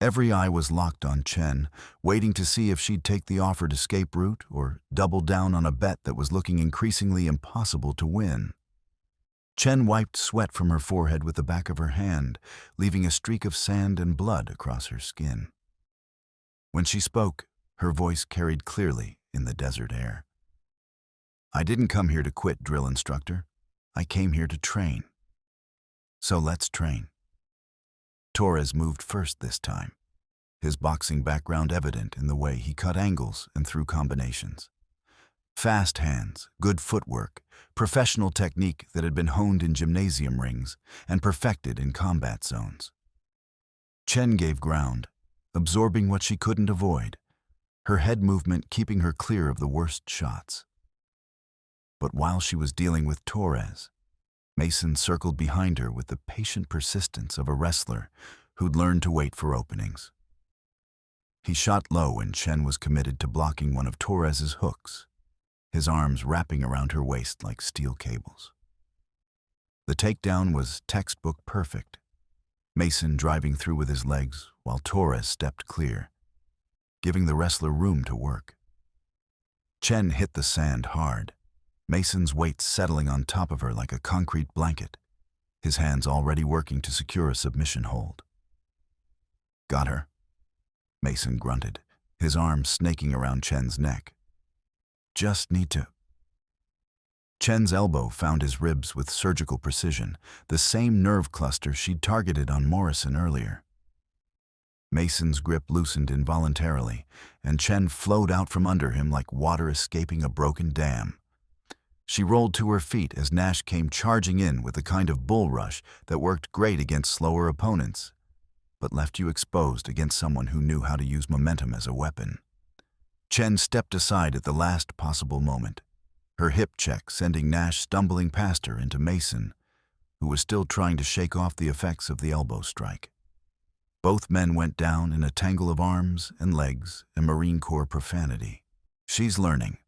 Every eye was locked on Chen, waiting to see if she'd take the offered escape route or double down on a bet that was looking increasingly impossible to win. Chen wiped sweat from her forehead with the back of her hand, leaving a streak of sand and blood across her skin. When she spoke, her voice carried clearly in the desert air. "I didn't come here to quit, drill instructor. I came here to train. So let's train." Torres moved first this time, his boxing background evident in the way he cut angles and threw combinations. Fast hands, good footwork, professional technique that had been honed in gymnasium rings and perfected in combat zones. Chen gave ground, absorbing what she couldn't avoid, her head movement keeping her clear of the worst shots. But while she was dealing with Torres, Mason circled behind her with the patient persistence of a wrestler who'd learned to wait for openings. He shot low when Chen was committed to blocking one of Torres's hooks, his arms wrapping around her waist like steel cables. The takedown was textbook perfect, Mason driving through with his legs while Torres stepped clear, giving the wrestler room to work. Chen hit the sand hard, Mason's weight settling on top of her like a concrete blanket, his hands already working to secure a submission hold. "Got her," Mason grunted, his arms snaking around Chen's neck. "Just need to..." Chen's elbow found his ribs with surgical precision, the same nerve cluster she'd targeted on Morrison earlier. Mason's grip loosened involuntarily, and Chen flowed out from under him like water escaping a broken dam. She rolled to her feet as Nash came charging in with the kind of bull rush that worked great against slower opponents, but left you exposed against someone who knew how to use momentum as a weapon. Chen stepped aside at the last possible moment, her hip check sending Nash stumbling past her into Mason, who was still trying to shake off the effects of the elbow strike. Both men went down in a tangle of arms and legs and Marine Corps profanity. "She's learning,"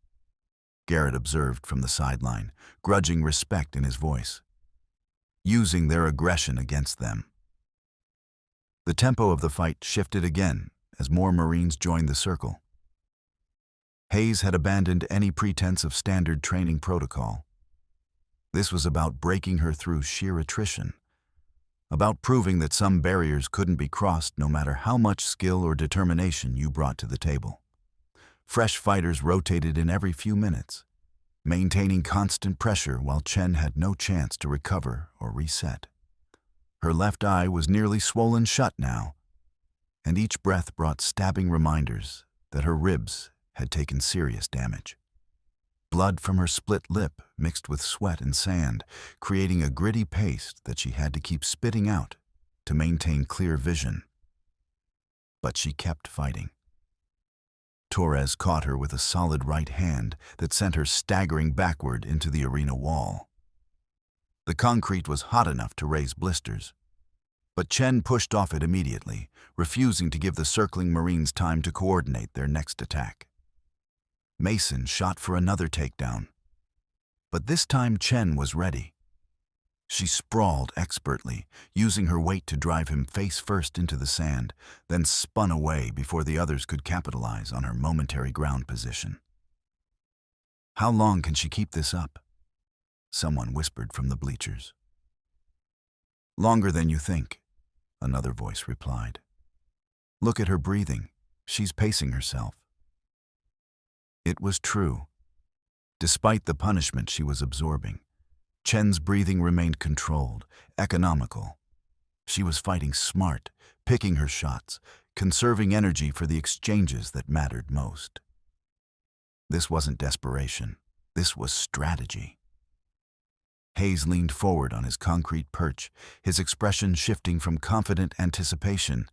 Garrett observed from the sideline, grudging respect in his voice. "Using their aggression against them." The tempo of the fight shifted again as more Marines joined the circle. Hayes had abandoned any pretense of standard training protocol. This was about breaking her through sheer attrition, about proving that some barriers couldn't be crossed no matter how much skill or determination you brought to the table. Fresh fighters rotated in every few minutes, maintaining constant pressure while Chen had no chance to recover or reset. Her left eye was nearly swollen shut now, and each breath brought stabbing reminders that her ribs had taken serious damage. Blood from her split lip mixed with sweat and sand, creating a gritty paste that she had to keep spitting out to maintain clear vision. But she kept fighting. Torres caught her with a solid right hand that sent her staggering backward into the arena wall. The concrete was hot enough to raise blisters, but Chen pushed off it immediately, refusing to give the circling Marines time to coordinate their next attack. Mason shot for another takedown, but this time Chen was ready. She sprawled expertly, using her weight to drive him face first into the sand, then spun away before the others could capitalize on her momentary ground position. "How long can she keep this up?" someone whispered from the bleachers. "Longer than you think," another voice replied. "Look at her breathing. She's pacing herself." It was true. Despite the punishment she was absorbing, Chen's breathing remained controlled, economical. She was fighting smart, picking her shots, conserving energy for the exchanges that mattered most. This wasn't desperation. This was strategy. Hayes leaned forward on his concrete perch, his expression shifting from confident anticipation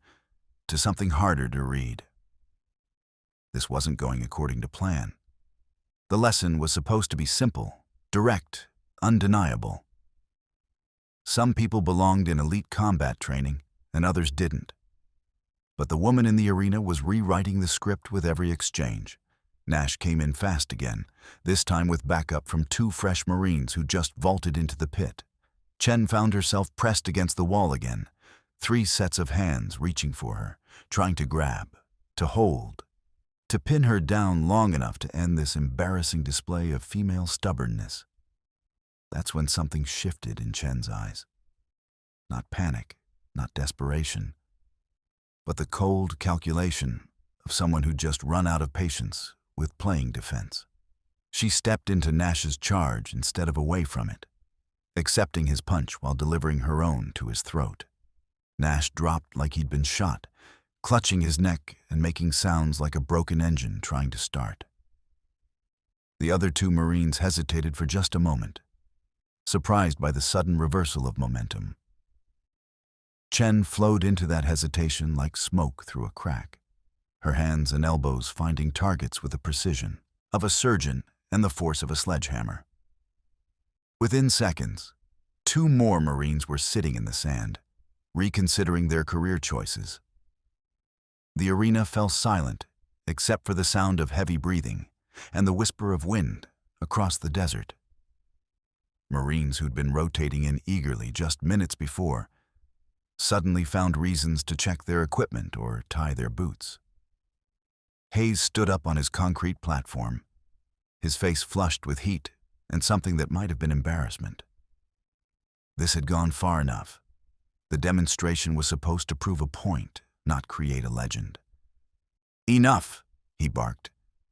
to something harder to read. This wasn't going according to plan. The lesson was supposed to be simple, direct, undeniable. Some people belonged in elite combat training, and others didn't. But the woman in the arena was rewriting the script with every exchange. Nash came in fast again, this time with backup from 2 fresh Marines who just vaulted into the pit. Chen found herself pressed against the wall again, 3 sets of hands reaching for her, trying to grab, to hold, to pin her down long enough to end this embarrassing display of female stubbornness. That's when something shifted in Chen's eyes. Not panic, not desperation, but the cold calculation of someone who'd just run out of patience with playing defense. She stepped into Nash's charge instead of away from it, accepting his punch while delivering her own to his throat. Nash dropped like he'd been shot, clutching his neck and making sounds like a broken engine trying to start. The other two Marines hesitated for just a moment, surprised by the sudden reversal of momentum. Chen flowed into that hesitation like smoke through a crack, her hands and elbows finding targets with the precision of a surgeon and the force of a sledgehammer. Within seconds, two more Marines were sitting in the sand, reconsidering their career choices. The arena fell silent, except for the sound of heavy breathing and the whisper of wind across the desert. Marines who'd been rotating in eagerly just minutes before suddenly found reasons to check their equipment or tie their boots. Hayes stood up on his concrete platform, his face flushed with heat and something that might have been embarrassment. This had gone far enough. The demonstration was supposed to prove a point, not create a legend. "Enough," he barked.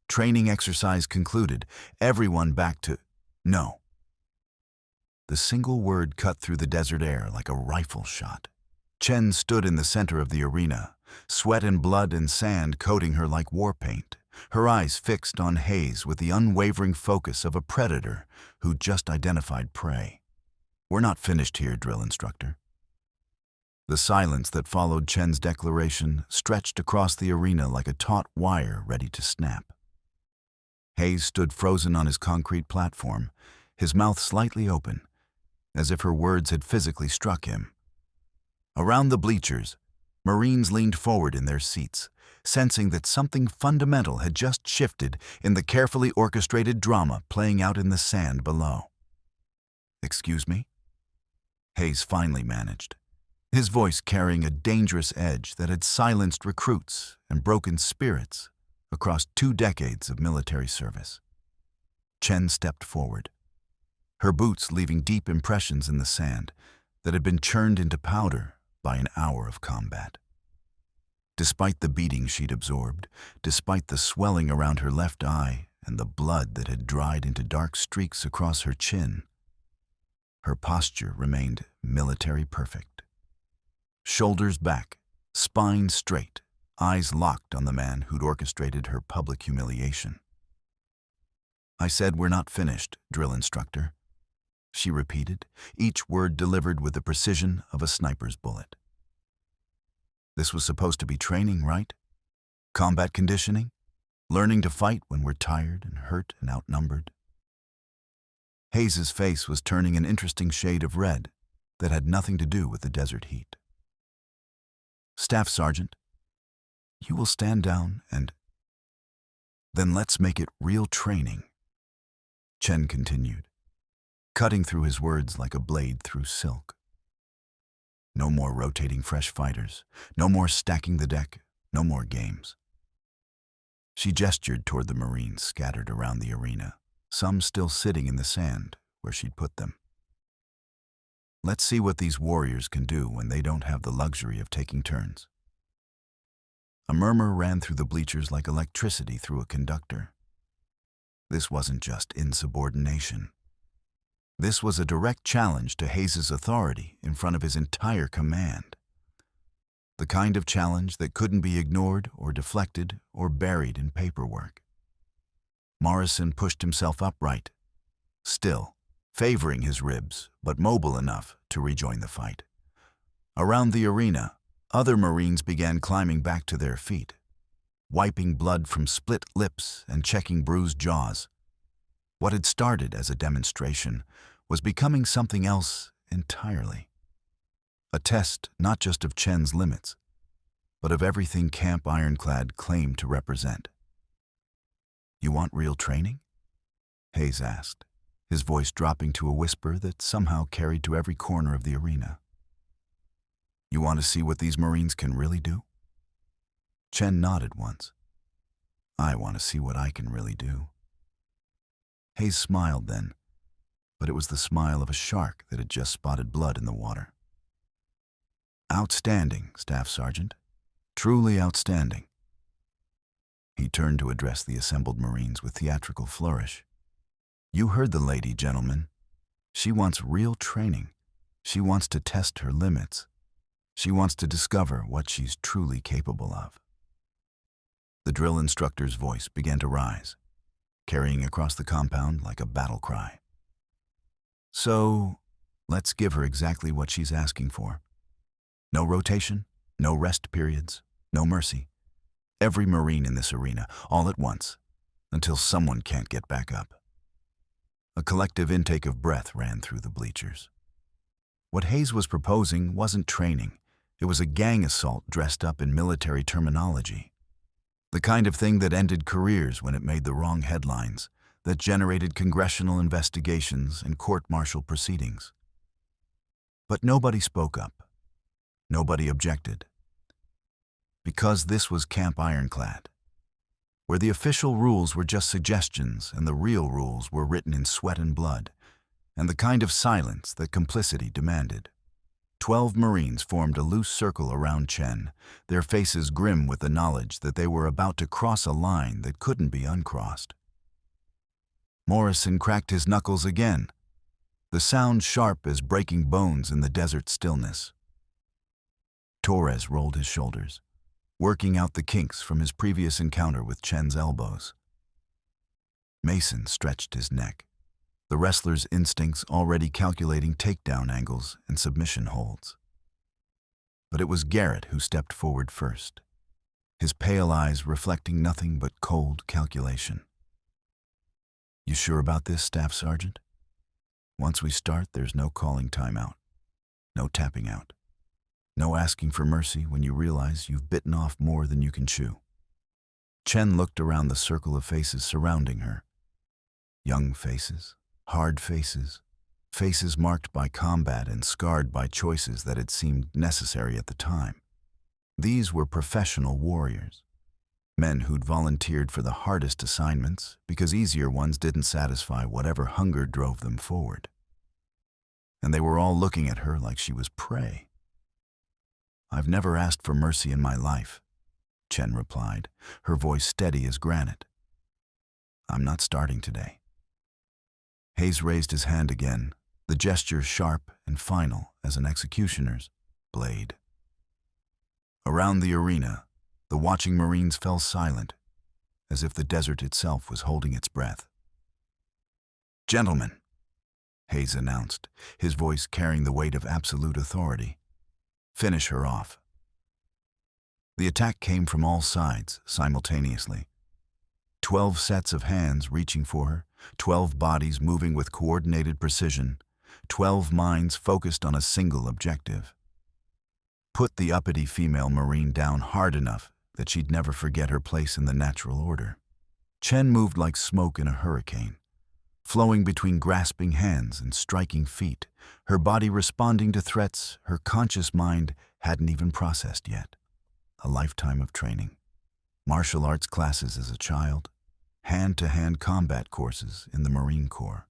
Training exercise concluded. Everyone back to no. The single word cut through the desert air like a rifle shot. Chen stood in the center of the arena, sweat and blood and sand coating her like war paint, her eyes fixed on Hayes with the unwavering focus of a predator who just identified prey. "We're not finished here, drill instructor." The silence that followed Chen's declaration stretched across the arena like a taut wire ready to snap. Hayes stood frozen on his concrete platform, his mouth slightly open, as if her words had physically struck him. Around the bleachers, Marines leaned forward in their seats, sensing that something fundamental had just shifted in the carefully orchestrated drama playing out in the sand below. "Excuse me?" Hayes finally managed, his voice carrying a dangerous edge that had silenced recruits and broken spirits across 2 decades of military service. Chen stepped forward, her boots leaving deep impressions in the sand that had been churned into powder by an hour of combat. Despite the beating she'd absorbed, despite the swelling around her left eye and the blood that had dried into dark streaks across her chin, her posture remained military perfect. Shoulders back, spine straight, eyes locked on the man who'd orchestrated her public humiliation. "I said we're not finished, drill instructor," she repeated, each word delivered with the precision of a sniper's bullet. "This was supposed to be training, right? Combat conditioning? Learning to fight when we're tired and hurt and outnumbered?" Hayes's face was turning an interesting shade of red that had nothing to do with the desert heat. "Staff Sergeant, you will stand down and then let's make it real training," Chen continued, cutting through his words like a blade through silk. "No more rotating fresh fighters, no more stacking the deck, no more games." She gestured toward the Marines scattered around the arena, some still sitting in the sand where she'd put them. "Let's see what these warriors can do when they don't have the luxury of taking turns." A murmur ran through the bleachers like electricity through a conductor. This wasn't just insubordination. This was a direct challenge to Hayes' authority in front of his entire command. The kind of challenge that couldn't be ignored or deflected or buried in paperwork. Morrison pushed himself upright, still, favoring his ribs, but mobile enough to rejoin the fight. Around the arena, other Marines began climbing back to their feet, wiping blood from split lips and checking bruised jaws. What had started as a demonstration was becoming something else entirely. A test not just of Chen's limits, but of everything Camp Ironclad claimed to represent. "You want real training?" Hayes asked, his voice dropping to a whisper that somehow carried to every corner of the arena. "You want to see what these Marines can really do?" Chen nodded once. I want to see what I can really do. Hayes smiled then, but it was the smile of a shark that had just spotted blood in the water. Outstanding, Staff Sergeant. Truly outstanding. He turned to address the assembled Marines with theatrical flourish. You heard the lady, gentlemen. She wants real training. She wants to test her limits. She wants to discover what she's truly capable of. The drill instructor's voice began to rise, carrying across the compound like a battle cry. So, let's give her exactly what she's asking for. No rotation, no rest periods, no mercy. Every Marine in this arena, all at once, until someone can't get back up. A collective intake of breath ran through the bleachers. What Hayes was proposing wasn't training. It was a gang assault dressed up in military terminology. The kind of thing that ended careers when it made the wrong headlines, that generated congressional investigations and court-martial proceedings. But nobody spoke up. Nobody objected. Because this was Camp Ironclad, where the official rules were just suggestions and the real rules were written in sweat and blood, and the kind of silence that complicity demanded. 12 Marines formed a loose circle around Chen, their faces grim with the knowledge that they were about to cross a line that couldn't be uncrossed. Morrison cracked his knuckles again, the sound sharp as breaking bones in the desert stillness. Torres rolled his shoulders, working out the kinks from his previous encounter with Chen's elbows. Mason stretched his neck, the wrestler's instincts already calculating takedown angles and submission holds. But it was Garrett who stepped forward first, his pale eyes reflecting nothing but cold calculation. You sure about this, Staff Sergeant? Once we start, there's no calling timeout, no tapping out, no asking for mercy when you realize you've bitten off more than you can chew. Chen looked around the circle of faces surrounding her. Young faces, hard faces, faces marked by combat and scarred by choices that had seemed necessary at the time. These were professional warriors, men who'd volunteered for the hardest assignments because easier ones didn't satisfy whatever hunger drove them forward. And they were all looking at her like she was prey. I've never asked for mercy in my life, Chen replied, her voice steady as granite. I'm not starting today. Hayes raised his hand again, the gesture sharp and final as an executioner's blade. Around the arena, the watching Marines fell silent, as if the desert itself was holding its breath. Gentlemen, Hayes announced, his voice carrying the weight of absolute authority. Finish her off. The attack came from all sides, simultaneously. 12 sets of hands reaching for her, 12 bodies moving with coordinated precision, 12 minds focused on a single objective. Put the uppity female Marine down hard enough that she'd never forget her place in the natural order. Chen moved like smoke in a hurricane, flowing between grasping hands and striking feet, her body responding to threats her conscious mind hadn't even processed yet. A lifetime of training, martial arts classes as a child, hand-to-hand combat courses in the Marine Corps.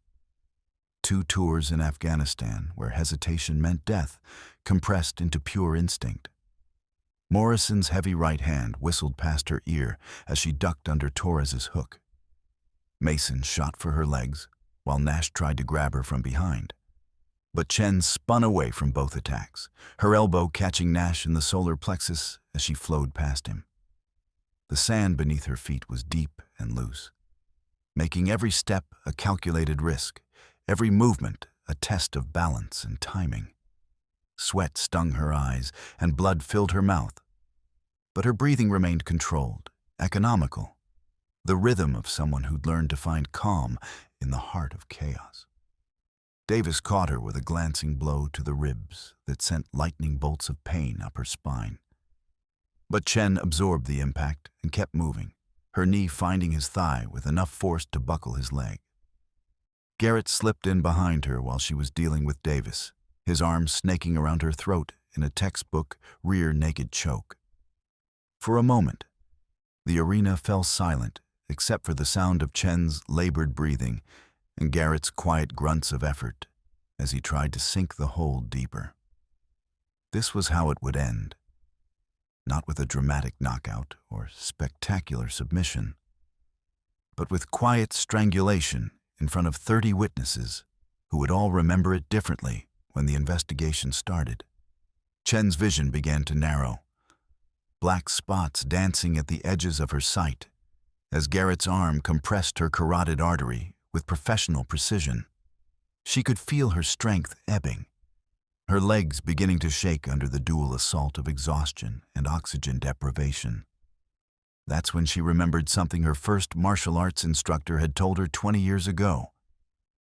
2 tours in Afghanistan where hesitation meant death, compressed into pure instinct. Morrison's heavy right hand whistled past her ear as she ducked under Torres's hook. Mason shot for her legs, while Nash tried to grab her from behind. But Chen spun away from both attacks, her elbow catching Nash in the solar plexus as she flowed past him. The sand beneath her feet was deep and loose, making every step a calculated risk, every movement a test of balance and timing. Sweat stung her eyes and blood filled her mouth, but her breathing remained controlled, economical, the rhythm of someone who'd learned to find calm in the heart of chaos. Davis caught her with a glancing blow to the ribs that sent lightning bolts of pain up her spine. But Chen absorbed the impact and kept moving, her knee finding his thigh with enough force to buckle his leg. Garrett slipped in behind her while she was dealing with Davis, his arms snaking around her throat in a textbook rear naked choke. For a moment, The arena fell silent, except for the sound of Chen's labored breathing and Garrett's quiet grunts of effort as he tried to sink the hold deeper. This was how it would end, not with a dramatic knockout or spectacular submission, but with quiet strangulation in front of 30 witnesses who would all remember it differently when the investigation started. Chen's vision began to narrow, black spots dancing at the edges of her sight as Garrett's arm compressed her carotid artery with professional precision. She could feel her strength ebbing, her legs beginning to shake under the dual assault of exhaustion and oxygen deprivation. That's when she remembered something her first martial arts instructor had told her 20 years ago,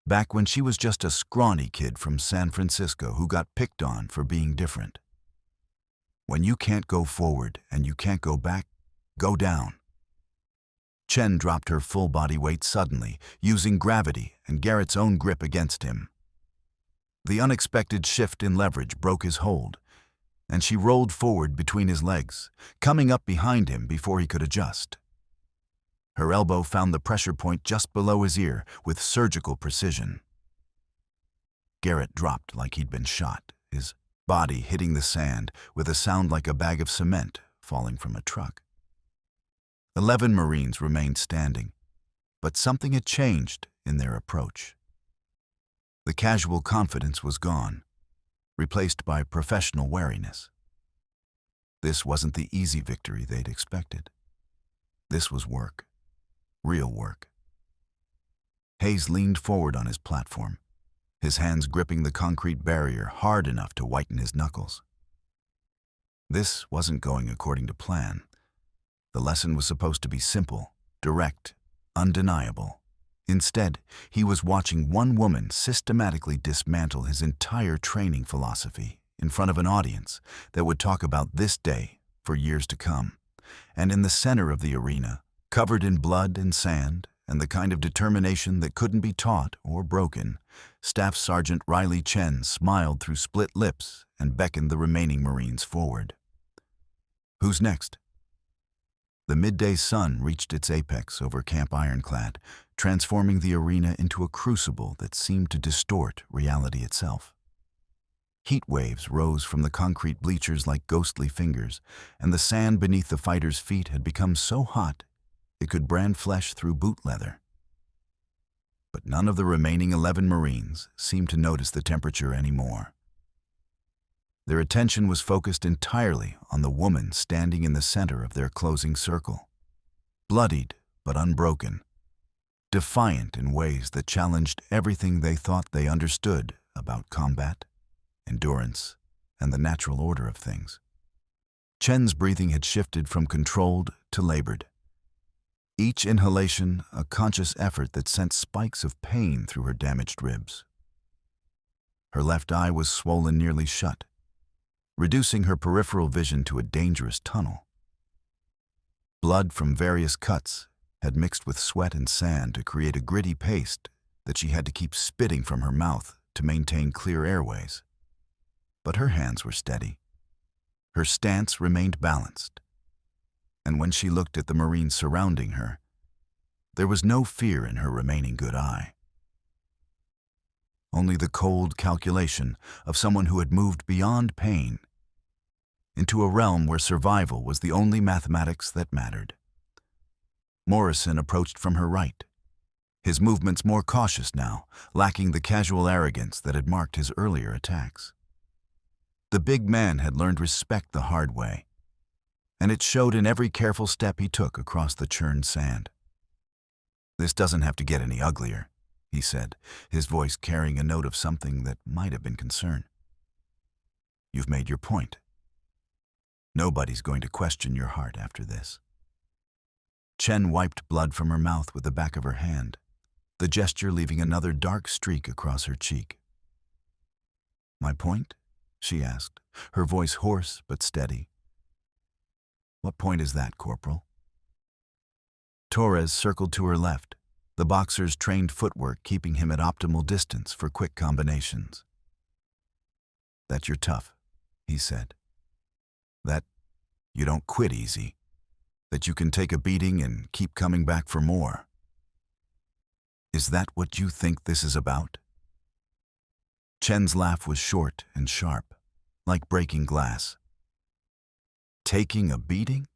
back when she was just a scrawny kid from San Francisco who got picked on for being different. When you can't go forward and you can't go back, go down. Chen dropped her full body weight suddenly, using gravity and Garrett's own grip against him. The unexpected shift in leverage broke his hold, and she rolled forward between his legs, coming up behind him before he could adjust. Her elbow found the pressure point just below his ear with surgical precision. Garrett dropped like he'd been shot, his body hitting the sand with a sound like a bag of cement falling from a truck. 11 Marines remained standing, but something had changed in their approach. The casual confidence was gone, replaced by professional wariness. This wasn't the easy victory they'd expected. This was work, real work. Hayes leaned forward on his platform, his hands gripping the concrete barrier hard enough to whiten his knuckles. This wasn't going according to plan. The lesson was supposed to be simple, direct, undeniable. Instead, he was watching one woman systematically dismantle his entire training philosophy in front of an audience that would talk about this day for years to come. And in the center of the arena, covered in blood and sand and the kind of determination that couldn't be taught or broken, Staff Sergeant Riley Chen smiled through split lips and beckoned the remaining Marines forward. "Who's next?" The midday sun reached its apex over Camp Ironclad, transforming the arena into a crucible that seemed to distort reality itself. Heat waves rose from the concrete bleachers like ghostly fingers, and the sand beneath the fighters' feet had become so hot it could brand flesh through boot leather. But none of the remaining 11 Marines seemed to notice the temperature anymore. Their attention was focused entirely on the woman standing in the center of their closing circle, bloodied but unbroken, defiant in ways that challenged everything they thought they understood about combat, endurance, and the natural order of things. Chen's breathing had shifted from controlled to labored. Each inhalation a conscious effort that sent spikes of pain through her damaged ribs. Her left eye was swollen nearly shut, reducing her peripheral vision to a dangerous tunnel. Blood from various cuts had mixed with sweat and sand to create a gritty paste that she had to keep spitting from her mouth to maintain clear airways. But her hands were steady. Her stance remained balanced. And when she looked at the Marines surrounding her, there was no fear in her remaining good eye. Only the cold calculation of someone who had moved beyond pain into a realm where survival was the only mathematics that mattered. Morrison approached from her right, his movements more cautious now, lacking the casual arrogance that had marked his earlier attacks. The big man had learned respect the hard way, and it showed in every careful step he took across the churned sand. "This doesn't have to get any uglier," he said, his voice carrying a note of something that might have been concern. "You've made your point. Nobody's going to question your heart after this." Chen wiped blood from her mouth with the back of her hand, the gesture leaving another dark streak across her cheek. "My point?" she asked, her voice hoarse but steady. "What point is that, Corporal?" Torres circled to her left, the boxer's trained footwork keeping him at optimal distance for quick combinations. "That you're tough," he said. "That you don't quit easy. That you can take a beating and keep coming back for more. Is that what you think this is about? Chen's laugh was short and sharp, like breaking glass. Taking a beating?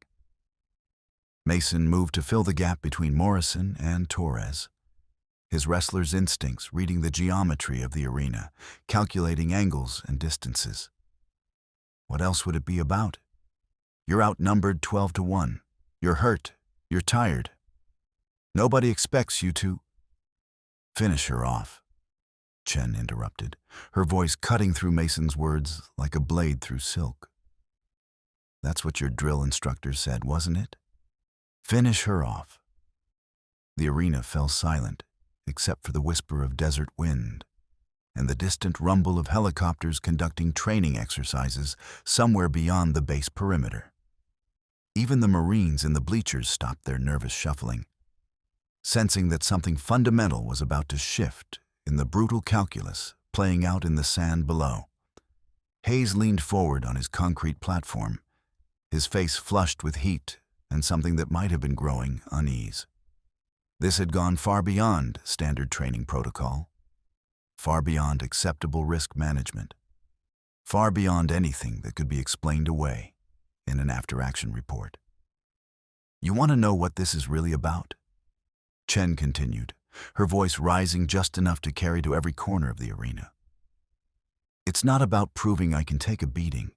Mason moved to fill the gap between Morrison and Torres. His wrestler's instincts reading the geometry of the arena, calculating angles and distances. What else would it be about? You're outnumbered 12-1. You're hurt. You're tired. Nobody expects you to finish her off, Chen interrupted, her voice cutting through Mason's words like a blade through silk. That's what your drill instructor said, wasn't it? Finish her off. The arena fell silent, except for the whisper of desert wind and the distant rumble of helicopters conducting training exercises somewhere beyond the base perimeter. Even the Marines in the bleachers stopped their nervous shuffling, sensing that something fundamental was about to shift in the brutal calculus playing out in the sand below. Hayes leaned forward on his concrete platform, his face flushed with heat and something that might have been growing unease. This had gone far beyond standard training protocol, far beyond acceptable risk management, far beyond anything that could be explained away in an after-action report. You want to know what this is really about? Chen continued, her voice rising just enough to carry to every corner of the arena. It's not about proving I can take a beating.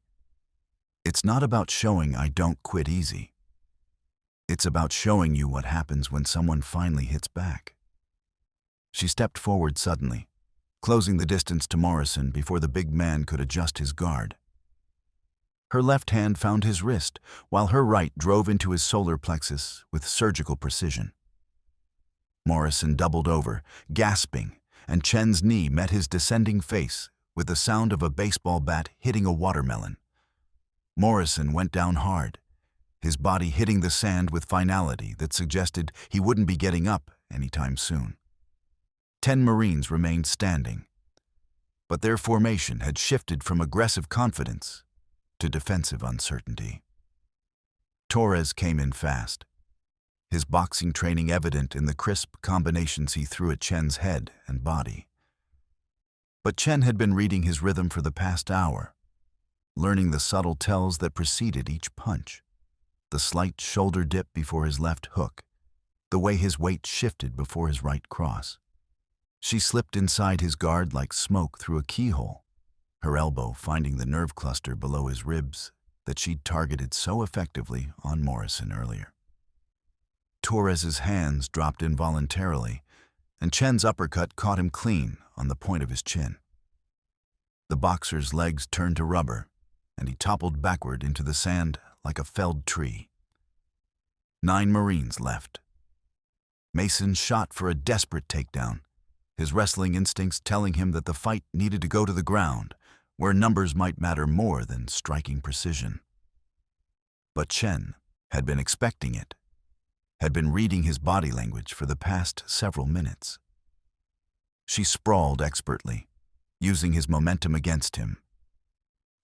It's not about showing I don't quit easy. It's about showing you what happens when someone finally hits back. She stepped forward suddenly, closing the distance to Morrison before the big man could adjust his guard. Her left hand found his wrist, while her right drove into his solar plexus with surgical precision. Morrison doubled over, gasping, and Chen's knee met his descending face with the sound of a baseball bat hitting a watermelon. Morrison went down hard, his body hitting the sand with finality that suggested he wouldn't be getting up anytime soon. 10 Marines remained standing, but their formation had shifted from aggressive confidence to defensive uncertainty. Torres came in fast, his boxing training evident in the crisp combinations he threw at Chen's head and body. But Chen had been reading his rhythm for the past hour, learning the subtle tells that preceded each punch. The slight shoulder dip before his left hook, the way his weight shifted before his right cross. She slipped inside his guard like smoke through a keyhole, her elbow finding the nerve cluster below his ribs that she'd targeted so effectively on Morrison earlier. Torres's hands dropped involuntarily, and Chen's uppercut caught him clean on the point of his chin. The boxer's legs turned to rubber, and he toppled backward into the sand like a felled tree. 9 Marines left. Mason shot for a desperate takedown, his wrestling instincts telling him that the fight needed to go to the ground, where numbers might matter more than striking precision. But Chen had been expecting it, had been reading his body language for the past several minutes. She sprawled expertly, using his momentum against him,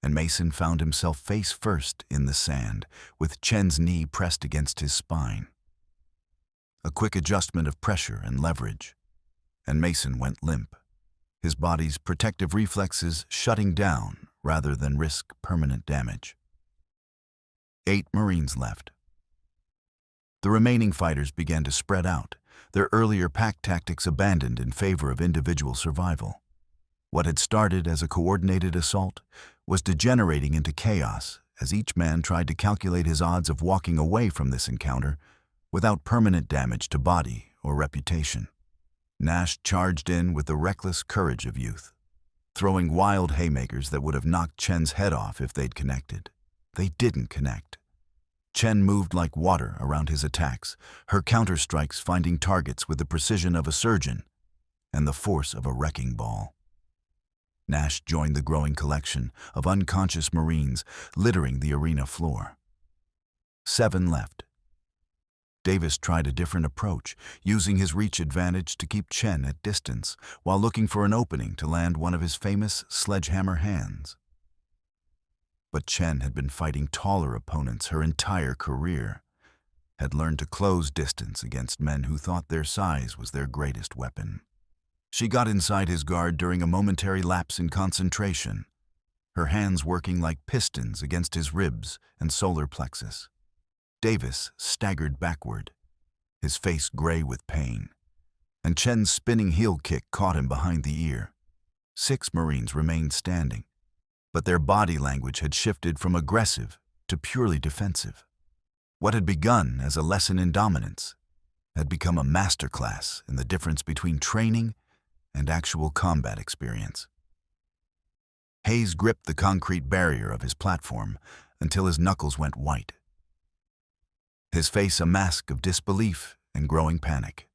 and Mason found himself face first in the sand, with Chen's knee pressed against his spine. A quick adjustment of pressure and leverage, and Mason went limp, his body's protective reflexes shutting down rather than risk permanent damage. 8 Marines left. The remaining fighters began to spread out, their earlier pack tactics abandoned in favor of individual survival. What had started as a coordinated assault was degenerating into chaos as each man tried to calculate his odds of walking away from this encounter without permanent damage to body or reputation. Nash charged in with the reckless courage of youth, throwing wild haymakers that would have knocked Chen's head off if they'd connected. They didn't connect. Chen moved like water around his attacks, her counterstrikes finding targets with the precision of a surgeon and the force of a wrecking ball. Nash joined the growing collection of unconscious Marines littering the arena floor. 7 left. Davis tried a different approach, using his reach advantage to keep Chen at distance while looking for an opening to land one of his famous sledgehammer hands. But Chen had been fighting taller opponents her entire career. had learned to close distance against men who thought their size was their greatest weapon. She got inside his guard during a momentary lapse in concentration, her hands working like pistons against his ribs and solar plexus. Davis staggered backward, his face gray with pain, and Chen's spinning heel kick caught him behind the ear. 6 Marines remained standing, but their body language had shifted from aggressive to purely defensive. What had begun as a lesson in dominance had become a masterclass in the difference between training and actual combat experience. Hayes gripped the concrete barrier of his platform until his knuckles went white, his face a mask of disbelief and growing panic.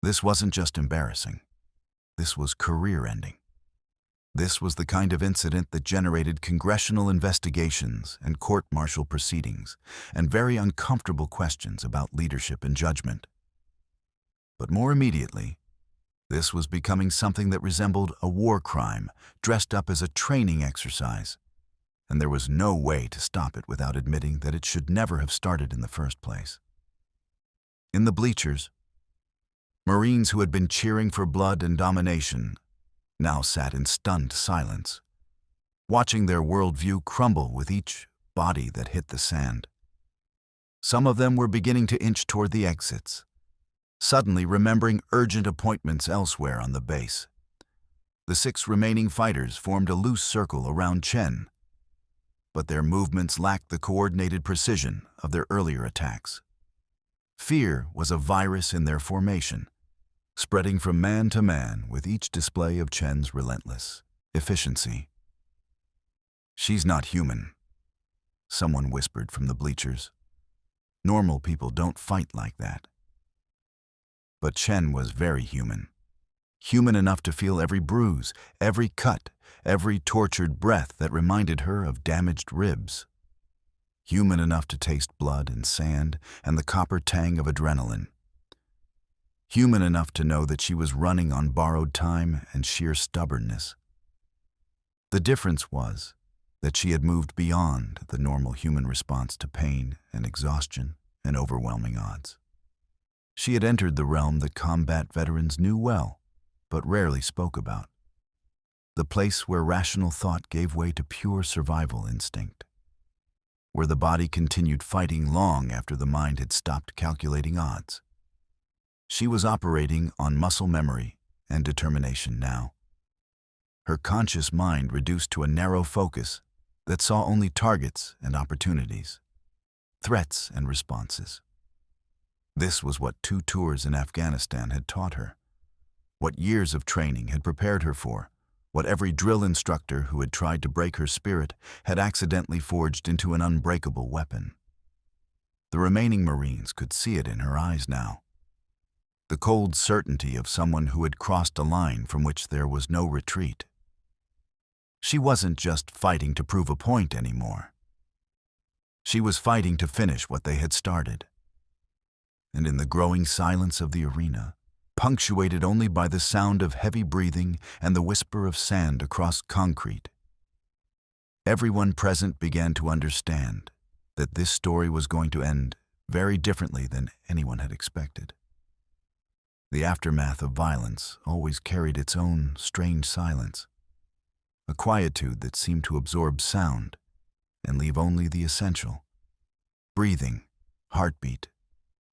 This wasn't just embarrassing. This was career-ending. This was the kind of incident that generated congressional investigations and court-martial proceedings, and very uncomfortable questions about leadership and judgment. But more immediately, this was becoming something that resembled a war crime dressed up as a training exercise, and there was no way to stop it without admitting that it should never have started in the first place. In the bleachers, Marines who had been cheering for blood and domination now sat in stunned silence, watching their worldview crumble with each body that hit the sand. Some of them were beginning to inch toward the exits, suddenly remembering urgent appointments elsewhere on the base. The 6 remaining fighters formed a loose circle around Chen, but their movements lacked the coordinated precision of their earlier attacks. Fear was a virus in their formation, spreading from man to man with each display of Chen's relentless efficiency. "She's not human," someone whispered from the bleachers. "Normal people don't fight like that." But Chen was very human. Human enough to feel every bruise, every cut, every tortured breath that reminded her of damaged ribs. Human enough to taste blood and sand and the copper tang of adrenaline. Human enough to know that she was running on borrowed time and sheer stubbornness. The difference was that she had moved beyond the normal human response to pain and exhaustion and overwhelming odds. She had entered the realm that combat veterans knew well, but rarely spoke about. The place where rational thought gave way to pure survival instinct. Where the body continued fighting long after the mind had stopped calculating odds. She was operating on muscle memory and determination now. Her conscious mind reduced to a narrow focus that saw only targets and opportunities, threats and responses. This was what 2 tours in Afghanistan had taught her, what years of training had prepared her for, what every drill instructor who had tried to break her spirit had accidentally forged into an unbreakable weapon. The remaining Marines could see it in her eyes now. The cold certainty of someone who had crossed a line from which there was no retreat. She wasn't just fighting to prove a point anymore. She was fighting to finish what they had started. And in the growing silence of the arena, punctuated only by the sound of heavy breathing and the whisper of sand across concrete, everyone present began to understand that this story was going to end very differently than anyone had expected. The aftermath of violence always carried its own strange silence, a quietude that seemed to absorb sound and leave only the essential: breathing, heartbeat,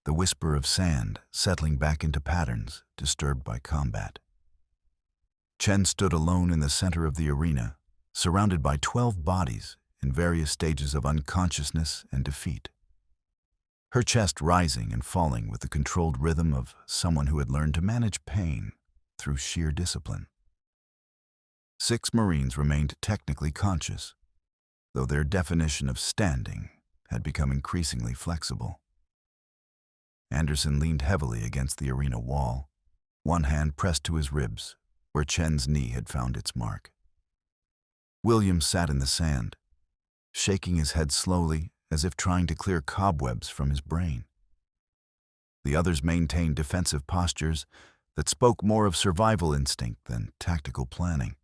the whisper of sand settling back into patterns disturbed by combat. Chen stood alone in the center of the arena, surrounded by 12 bodies in various stages of unconsciousness and defeat. Her chest rising and falling with the controlled rhythm of someone who had learned to manage pain through sheer discipline. 6 Marines remained technically conscious, though their definition of standing had become increasingly flexible. Anderson leaned heavily against the arena wall, one hand pressed to his ribs, where Chen's knee had found its mark. Williams sat in the sand, shaking his head slowly as if trying to clear cobwebs from his brain. The others maintained defensive postures that spoke more of survival instinct than tactical planning.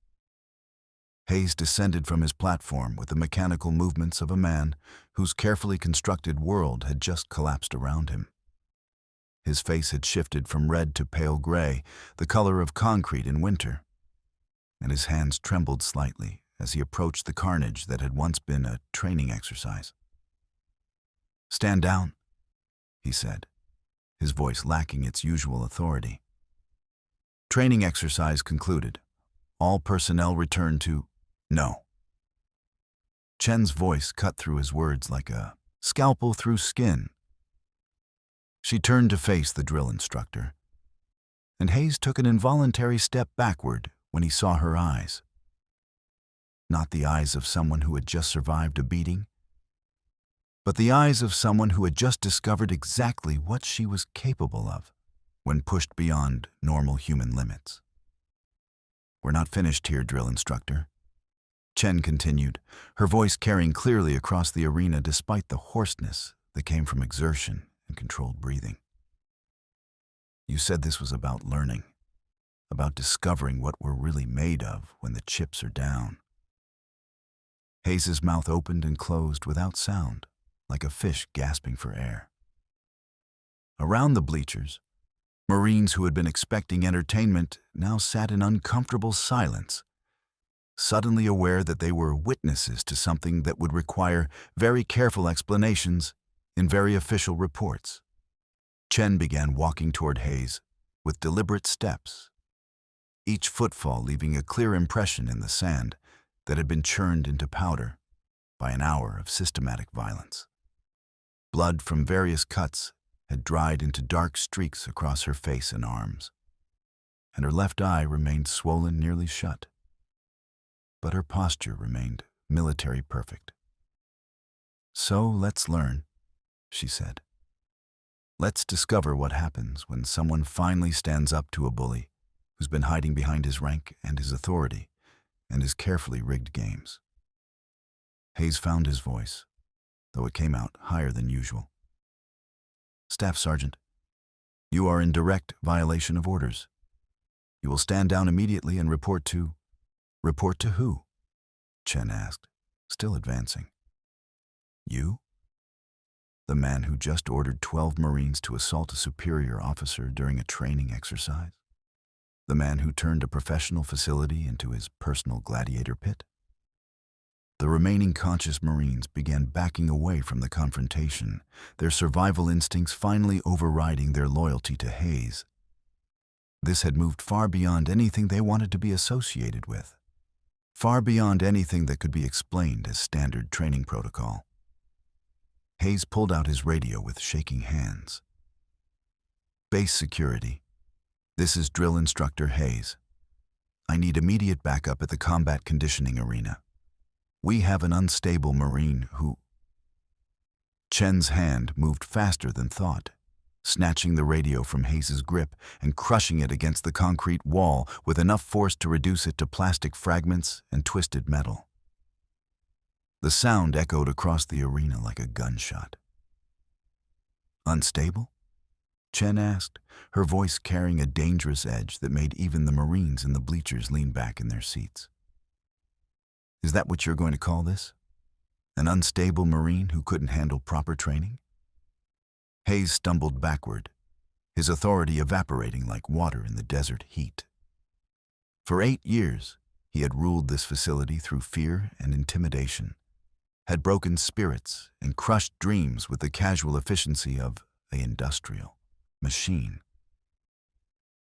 Hayes descended from his platform with the mechanical movements of a man whose carefully constructed world had just collapsed around him. His face had shifted from red to pale gray, the color of concrete in winter, and his hands trembled slightly as he approached the carnage that had once been a training exercise. "Stand down," he said, his voice lacking its usual authority. Training exercise concluded. All personnel returned to no. Chen's voice cut through his words like a scalpel through skin. She turned to face the drill instructor, and Hayes took an involuntary step backward when he saw her eyes. Not the eyes of someone who had just survived a beating, but the eyes of someone who had just discovered exactly what she was capable of when pushed beyond normal human limits. "We're not finished here, drill instructor," Chen continued, her voice carrying clearly across the arena despite the hoarseness that came from exertion and controlled breathing. "You said this was about learning, about discovering what we're really made of when the chips are down." Hayes's mouth opened and closed without sound, like a fish gasping for air. Around the bleachers, Marines who had been expecting entertainment now sat in uncomfortable silence, suddenly aware that they were witnesses to something that would require very careful explanations in very official reports. Chen began walking toward Hayes with deliberate steps, each footfall leaving a clear impression in the sand that had been churned into powder by an hour of systematic violence. Blood from various cuts had dried into dark streaks across her face and arms, and her left eye remained swollen nearly shut. But her posture remained military perfect. "So let's learn," she said. "Let's discover what happens when someone finally stands up to a bully who's been hiding behind his rank and his authority and his carefully rigged games." Hayes found his voice, though it came out higher than usual. "Staff Sergeant, you are in direct violation of orders. You will stand down immediately and report to..." "Report to who?" Chen asked, still advancing. "You? The man who just ordered 12 Marines to assault a superior officer during a training exercise? The man who turned a professional facility into his personal gladiator pit?" The remaining conscious Marines began backing away from the confrontation, their survival instincts finally overriding their loyalty to Hayes. This had moved far beyond anything they wanted to be associated with, far beyond anything that could be explained as standard training protocol. Hayes pulled out his radio with shaking hands. "Base security. This is Drill Instructor Hayes. I need immediate backup at the combat conditioning arena. We have an unstable Marine who..." Chen's hand moved faster than thought, snatching the radio from Hayes's grip and crushing it against the concrete wall with enough force to reduce it to plastic fragments and twisted metal. The sound echoed across the arena like a gunshot. "Unstable?" Chen asked, her voice carrying a dangerous edge that made even the Marines in the bleachers lean back in their seats. "Is that what you're going to call this? An unstable Marine who couldn't handle proper training?" Hayes stumbled backward, his authority evaporating like water in the desert heat. For 8 years, he had ruled this facility through fear and intimidation, had broken spirits and crushed dreams with the casual efficiency of an industrial machine.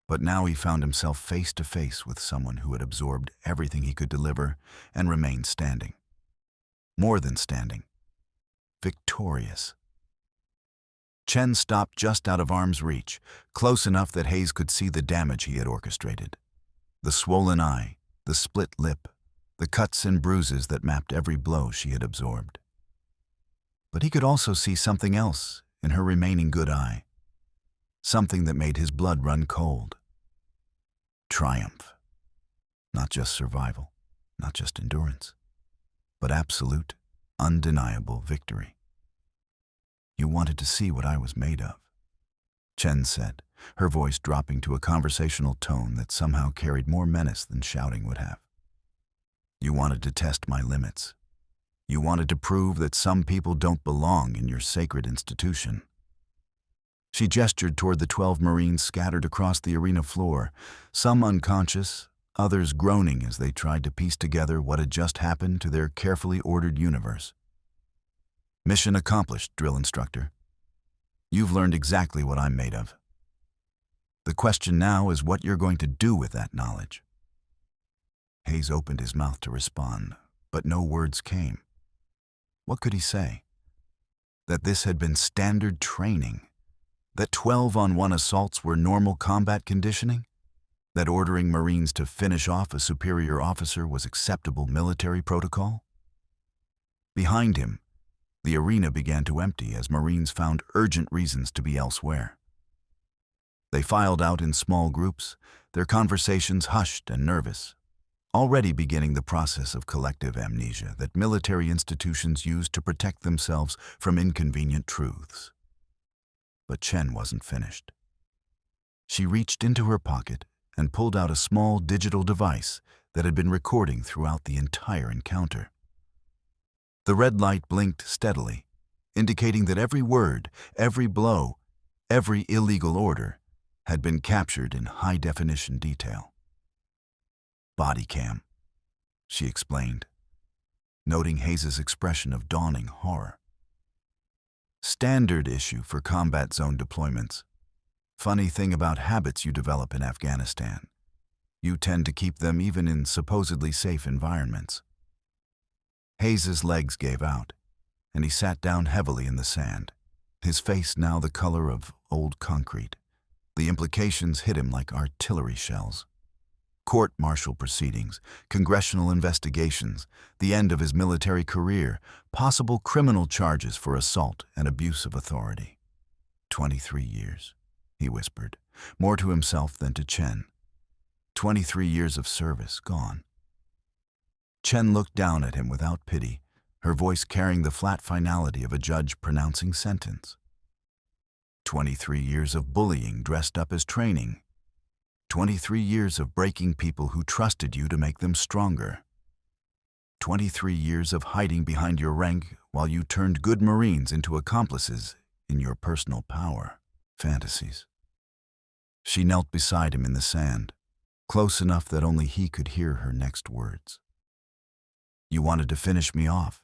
But now he found himself face to face with someone who had absorbed everything he could deliver and remained standing. More than standing. Victorious. Chen stopped just out of arm's reach, close enough that Hayes could see the damage he had orchestrated. The swollen eye, the split lip, the cuts and bruises that mapped every blow she had absorbed. But he could also see something else in her remaining good eye. Something that made his blood run cold. Triumph. Not just survival, not just endurance, but absolute, undeniable victory. "You wanted to see what I was made of," Chen said, her voice dropping to a conversational tone that somehow carried more menace than shouting would have. You wanted to test my limits. You wanted to prove that some people don't belong in your sacred institution. She gestured toward the 12 Marines scattered across the arena floor, some unconscious, others groaning as they tried to piece together what had just happened to their carefully ordered universe. Mission accomplished, drill instructor. You've learned exactly what I'm made of. The question now is what you're going to do with that knowledge. Hayes opened his mouth to respond, but no words came. What could he say? That this had been standard training? That 12-on-1 assaults were normal combat conditioning? That ordering Marines to finish off a superior officer was acceptable military protocol? Behind him, the arena began to empty as Marines found urgent reasons to be elsewhere. They filed out in small groups, their conversations hushed and nervous, already beginning the process of collective amnesia that military institutions use to protect themselves from inconvenient truths. But Chen wasn't finished. She reached into her pocket and pulled out a small digital device that had been recording throughout the entire encounter. The red light blinked steadily, indicating that every word, every blow, every illegal order had been captured in high-definition detail. Body cam, she explained, noting Hayes' expression of dawning horror. Standard issue for combat zone deployments. Funny thing about habits you develop in Afghanistan. You tend to keep them even in supposedly safe environments. Hayes' legs gave out, and he sat down heavily in the sand, his face now the color of old concrete. The implications hit him like artillery shells. Court-martial proceedings, congressional investigations, the end of his military career, possible criminal charges for assault and abuse of authority. 23 years, he whispered, more to himself than to Chen. 23 years of service gone. Chen looked down at him without pity, her voice carrying the flat finality of a judge pronouncing sentence. 23 years of bullying dressed up as training. 23 years of breaking people who trusted you to make them stronger. 23 years of hiding behind your rank while you turned good Marines into accomplices in your personal power. Fantasies. She knelt beside him in the sand, close enough that only he could hear her next words. You wanted to finish me off,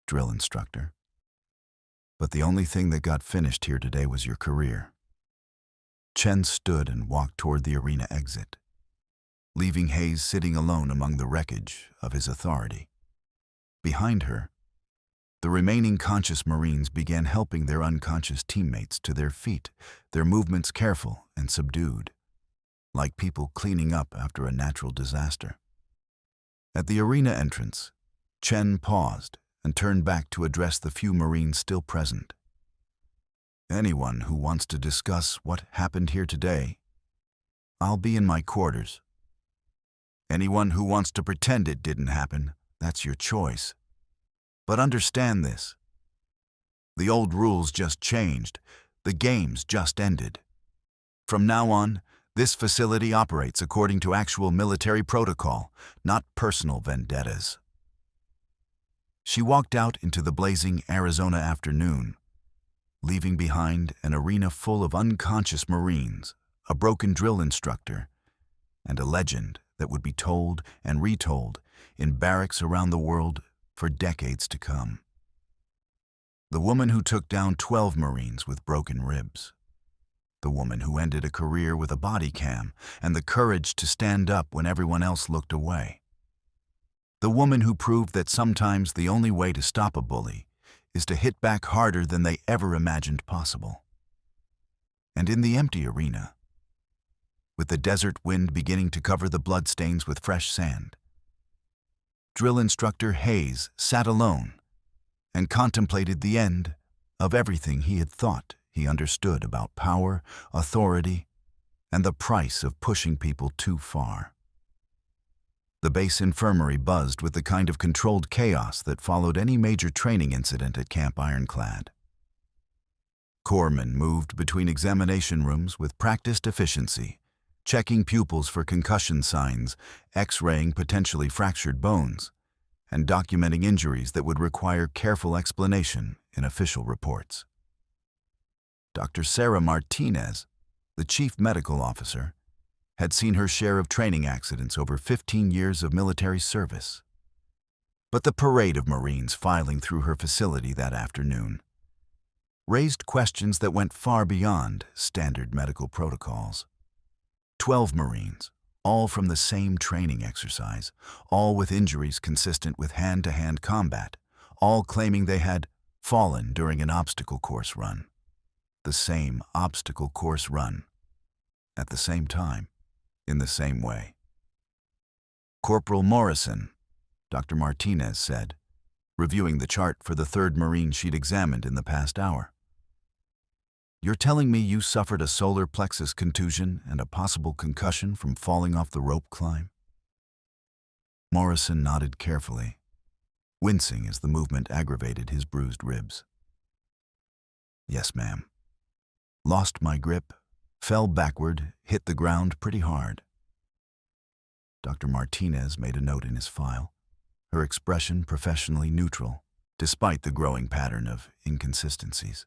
drill instructor. But the only thing that got finished here today was your career. Chen stood and walked toward the arena exit, leaving Hayes sitting alone among the wreckage of his authority. Behind her, the remaining conscious Marines began helping their unconscious teammates to their feet, their movements careful and subdued, like people cleaning up after a natural disaster. At the arena entrance, Chen paused and turned back to address the few Marines still present. Anyone who wants to discuss what happened here today, I'll be in my quarters. Anyone who wants to pretend it didn't happen, that's your choice. But understand this. The old rules just changed. The games just ended. From now on, this facility operates according to actual military protocol, not personal vendettas. She walked out into the blazing Arizona afternoon, leaving behind an arena full of unconscious Marines, a broken drill instructor, and a legend that would be told and retold in barracks around the world for decades to come. The woman who took down 12 Marines with broken ribs. The woman who ended a career with a body cam and the courage to stand up when everyone else looked away. The woman who proved that sometimes the only way to stop a bully is to hit back harder than they ever imagined possible. And in the empty arena, with the desert wind beginning to cover the bloodstains with fresh sand, Drill Instructor Hayes sat alone and contemplated the end of everything he had thought he understood about power, authority, and the price of pushing people too far. The base infirmary buzzed with the kind of controlled chaos that followed any major training incident at Camp Ironclad. Corpsmen moved between examination rooms with practiced efficiency, checking pupils for concussion signs, X-raying potentially fractured bones, and documenting injuries that would require careful explanation in official reports. Dr. Sarah Martinez, the chief medical officer, had seen her share of training accidents over 15 years of military service. But the parade of Marines filing through her facility that afternoon raised questions that went far beyond standard medical protocols. 12 Marines, all from the same training exercise, all with injuries consistent with hand-to-hand combat, all claiming they had fallen during an obstacle course run. The same obstacle course run, at the same time, in the same way. Corporal Morrison, Dr. Martinez said, reviewing the chart for the 3rd Marine she'd examined in the past hour. "You're telling me you suffered a solar plexus contusion and a possible concussion from falling off the rope climb?" Morrison nodded carefully, wincing as the movement aggravated his bruised ribs. "Yes, ma'am. Lost my grip, fell backward, hit the ground pretty hard." Dr. Martinez made a note in his file, her expression professionally neutral, despite the growing pattern of inconsistencies.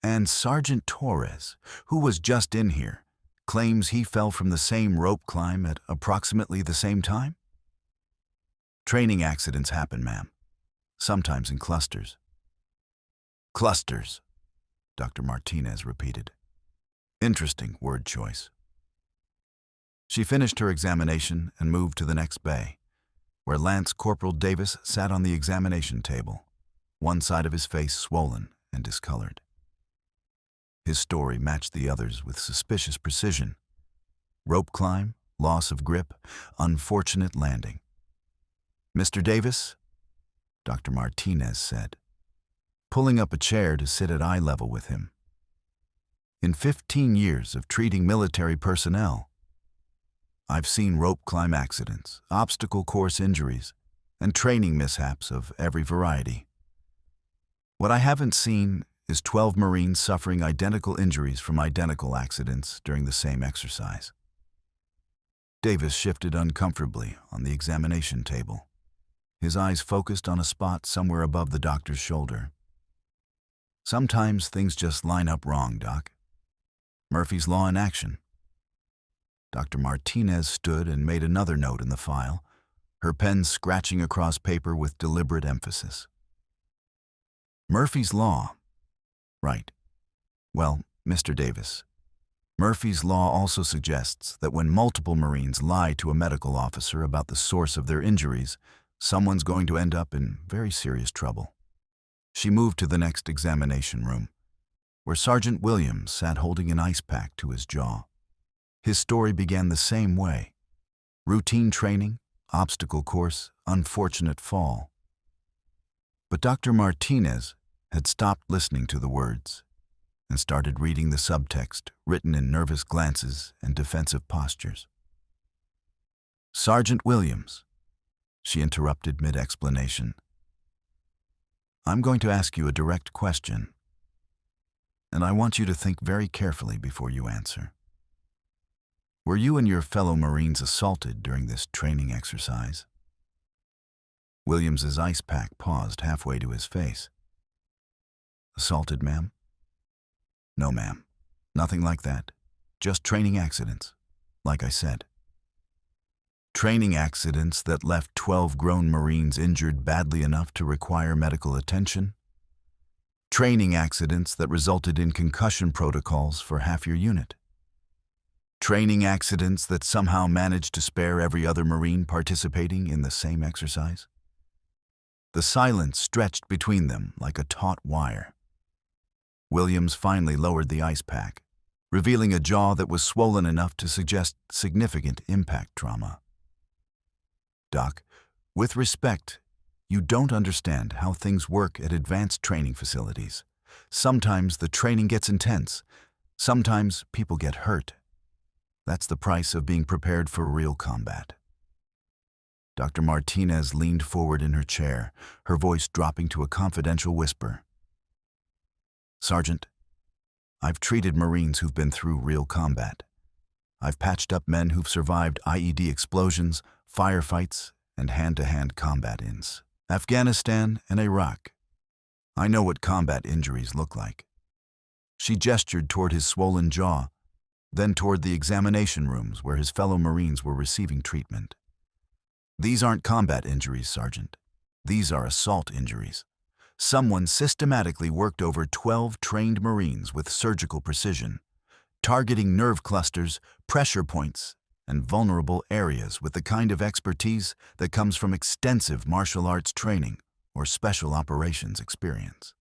"And Sergeant Torres, who was just in here, claims he fell from the same rope climb at approximately the same time?" "Training accidents happen, ma'am, sometimes in clusters." "Clusters," Dr. Martinez repeated. Interesting word choice. She finished her examination and moved to the next bay, where Lance Corporal Davis sat on the examination table, one side of his face swollen and discolored. His story matched the others with suspicious precision. Rope climb, loss of grip, unfortunate landing. "Mr. Davis," Dr. Martinez said, pulling up a chair to sit at eye level with him. "In 15 years of treating military personnel, I've seen rope climb accidents, obstacle course injuries, and training mishaps of every variety. What I haven't seen is 12 Marines suffering identical injuries from identical accidents during the same exercise." Davis shifted uncomfortably on the examination table, his eyes focused on a spot somewhere above the doctor's shoulder. "Sometimes things just line up wrong, Doc. Murphy's Law in action." Dr. Martinez stood and made another note in the file, her pen scratching across paper with deliberate emphasis. "Murphy's Law. Right. Well, Mr. Davis, Murphy's Law also suggests that when multiple Marines lie to a medical officer about the source of their injuries, someone's going to end up in very serious trouble." She moved to the next examination room, where Sergeant Williams sat holding an ice pack to his jaw. His story began the same way. Routine training, obstacle course, unfortunate fall. But Dr. Martinez had stopped listening to the words and started reading the subtext written in nervous glances and defensive postures. "Sergeant Williams," she interrupted mid-explanation, "I'm going to ask you a direct question, and I want you to think very carefully before you answer. Were you and your fellow Marines assaulted during this training exercise?" Williams's ice pack paused halfway to his face. "Assaulted, ma'am?" "No, ma'am. Nothing like that. Just training accidents, like I said." "Training accidents that left 12 grown Marines injured badly enough to require medical attention? Training accidents that resulted in concussion protocols for half your unit? Training accidents that somehow managed to spare every other Marine participating in the same exercise?" The silence stretched between them like a taut wire. Williams finally lowered the ice pack, revealing a jaw that was swollen enough to suggest significant impact trauma. "Doc, with respect, you don't understand how things work at advanced training facilities. Sometimes the training gets intense. Sometimes people get hurt. That's the price of being prepared for real combat." Dr. Martinez leaned forward in her chair, her voice dropping to a confidential whisper. "Sergeant, I've treated Marines who've been through real combat. I've patched up men who've survived IED explosions, firefights, and hand-to-hand combat in Afghanistan and Iraq. I know what combat injuries look like. She gestured toward his swollen jaw, then toward the examination rooms where his fellow Marines were receiving treatment. These aren't combat injuries, Sergeant. These are assault injuries. Someone systematically worked over 12 trained Marines with surgical precision, targeting nerve clusters, pressure points, and vulnerable areas with the kind of expertise that comes from extensive martial arts training or special operations experience.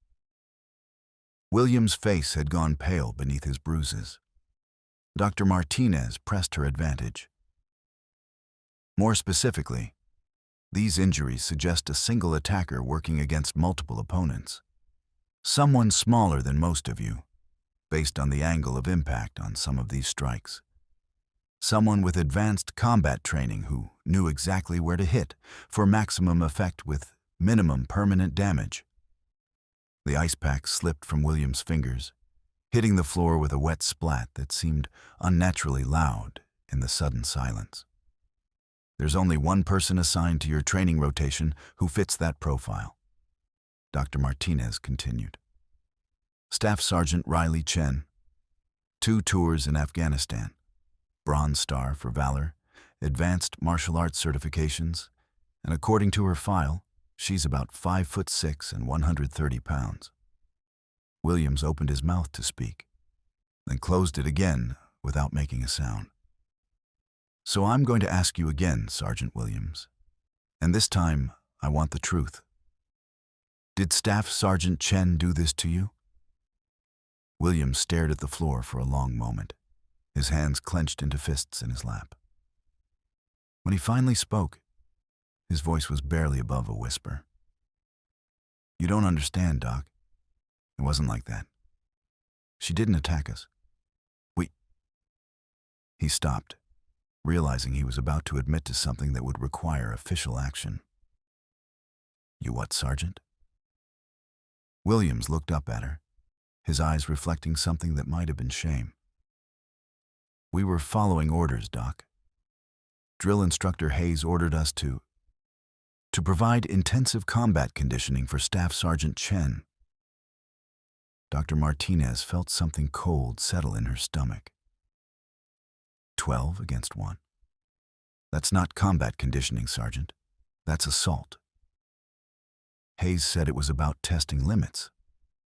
William's face had gone pale beneath his bruises. Dr. Martinez pressed her advantage. More specifically, these injuries suggest a single attacker working against multiple opponents. Someone smaller than most of you, based on the angle of impact on some of these strikes. Someone with advanced combat training who knew exactly where to hit for maximum effect with minimum permanent damage. The ice pack slipped from William's fingers, hitting the floor with a wet splat that seemed unnaturally loud in the sudden silence. There's only one person assigned to your training rotation who fits that profile, Dr. Martinez continued. Staff Sergeant Riley Chen. 2 tours in Afghanistan. Bronze Star for Valor, advanced martial arts certifications, and according to her file, she's about 5'6" and 130 pounds. Williams opened his mouth to speak, then closed it again without making a sound. So I'm going to ask you again, Sergeant Williams, and this time I want the truth. Did Staff Sergeant Chen do this to you? Williams stared at the floor for a long moment, his hands clenched into fists in his lap. When he finally spoke, his voice was barely above a whisper. You don't understand, Doc. It wasn't like that. She didn't attack us. He stopped, realizing he was about to admit to something that would require official action. You what, Sergeant? Williams looked up at her, his eyes reflecting something that might have been shame. We were following orders, Doc. Drill Instructor Hayes ordered us to provide intensive combat conditioning for Staff Sergeant Chen. Dr. Martinez felt something cold settle in her stomach. 12 against 1. That's not combat conditioning, Sergeant. That's assault. Hayes said it was about testing limits,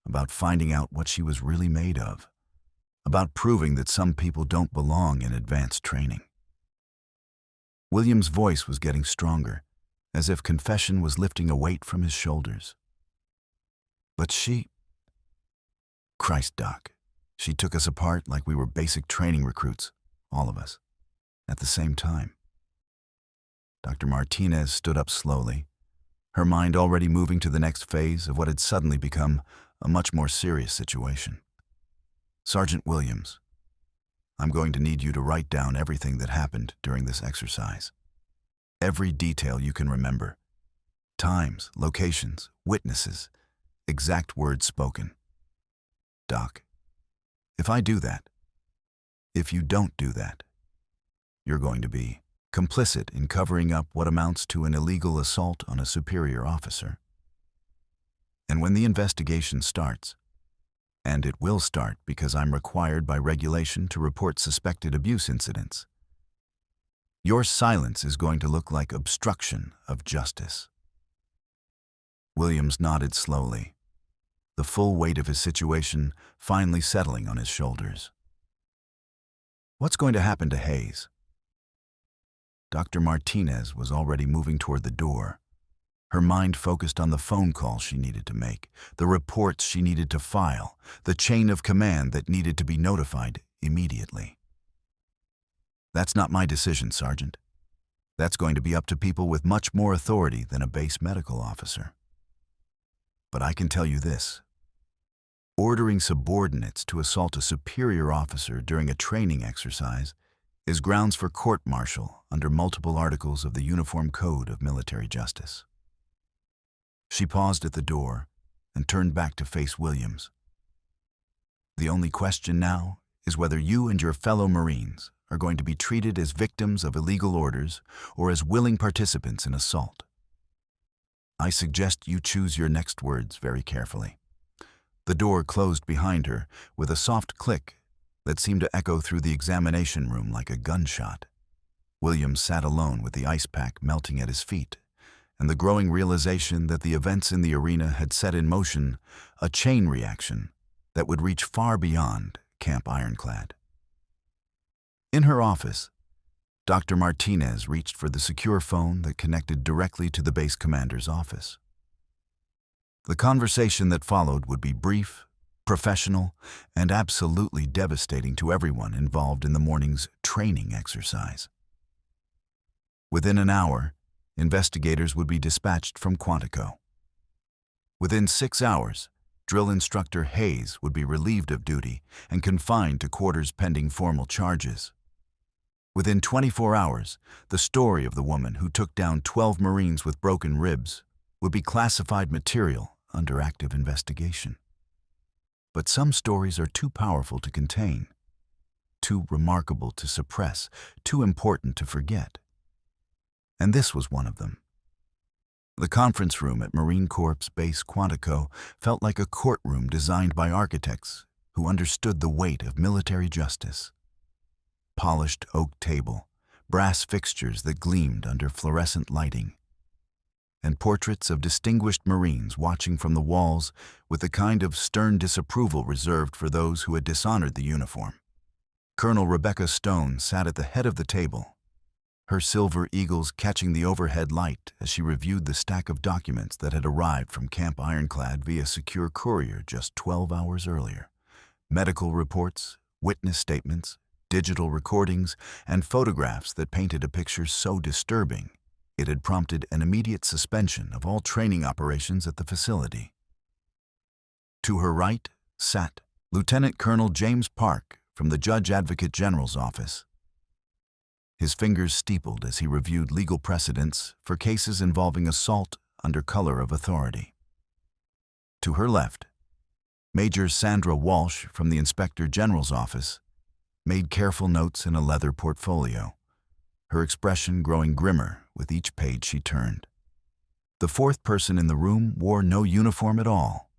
about finding out what she was really made of, about proving that some people don't belong in advanced training. William's voice was getting stronger, as if confession was lifting a weight from his shoulders. But she... Christ, Doc, she took us apart like we were basic training recruits, all of us, at the same time. Dr. Martinez stood up slowly, her mind already moving to the next phase of what had suddenly become a much more serious situation. Sergeant Williams, I'm going to need you to write down everything that happened during this exercise. Every detail you can remember. Times, locations, witnesses, exact words spoken. Doc, if I do that, if you don't do that, you're going to be complicit in covering up what amounts to an illegal assault on a superior officer. And when the investigation starts, and it will start because I'm required by regulation to report suspected abuse incidents, your silence is going to look like obstruction of justice. Williams nodded slowly, the full weight of his situation finally settling on his shoulders. What's going to happen to Hayes? Dr. Martinez was already moving toward the door, her mind focused on the phone call she needed to make, the reports she needed to file, the chain of command that needed to be notified immediately. That's not my decision, Sergeant. That's going to be up to people with much more authority than a base medical officer. But I can tell you this. Ordering subordinates to assault a superior officer during a training exercise is grounds for court-martial under multiple articles of the Uniform Code of Military Justice. She paused at the door and turned back to face Williams. The only question now is whether you and your fellow Marines are going to be treated as victims of illegal orders or as willing participants in assault. I suggest you choose your next words very carefully. The door closed behind her with a soft click that seemed to echo through the examination room like a gunshot. William sat alone with the ice pack melting at his feet, and the growing realization that the events in the arena had set in motion a chain reaction that would reach far beyond Camp Ironclad. In her office, Dr. Martinez reached for the secure phone that connected directly to the base commander's office. The conversation that followed would be brief, professional, and absolutely devastating to everyone involved in the morning's training exercise. Within an hour, investigators would be dispatched from Quantico. Within 6 hours, Drill Instructor Hayes would be relieved of duty and confined to quarters pending formal charges. Within 24 hours, the story of the woman who took down 12 Marines with broken ribs would be classified material under active investigation. But some stories are too powerful to contain, too remarkable to suppress, too important to forget. And this was one of them. The conference room at Marine Corps Base Quantico felt like a courtroom designed by architects who understood the weight of military justice. Polished oak table, brass fixtures that gleamed under fluorescent lighting, and portraits of distinguished Marines watching from the walls with the kind of stern disapproval reserved for those who had dishonored the uniform. Colonel Rebecca Stone sat at the head of the table, her silver eagles catching the overhead light as she reviewed the stack of documents that had arrived from Camp Ironclad via secure courier just 12 hours earlier. Medical reports, witness statements, digital recordings, and photographs that painted a picture so disturbing it had prompted an immediate suspension of all training operations at the facility. To her right sat Lieutenant Colonel James Park from the Judge Advocate General's office. His fingers steepled as he reviewed legal precedents for cases involving assault under color of authority. To her left, Major Sandra Walsh from the Inspector General's office made careful notes in a leather portfolio, her expression growing grimmer with each page she turned. The fourth person in the room wore no uniform at all.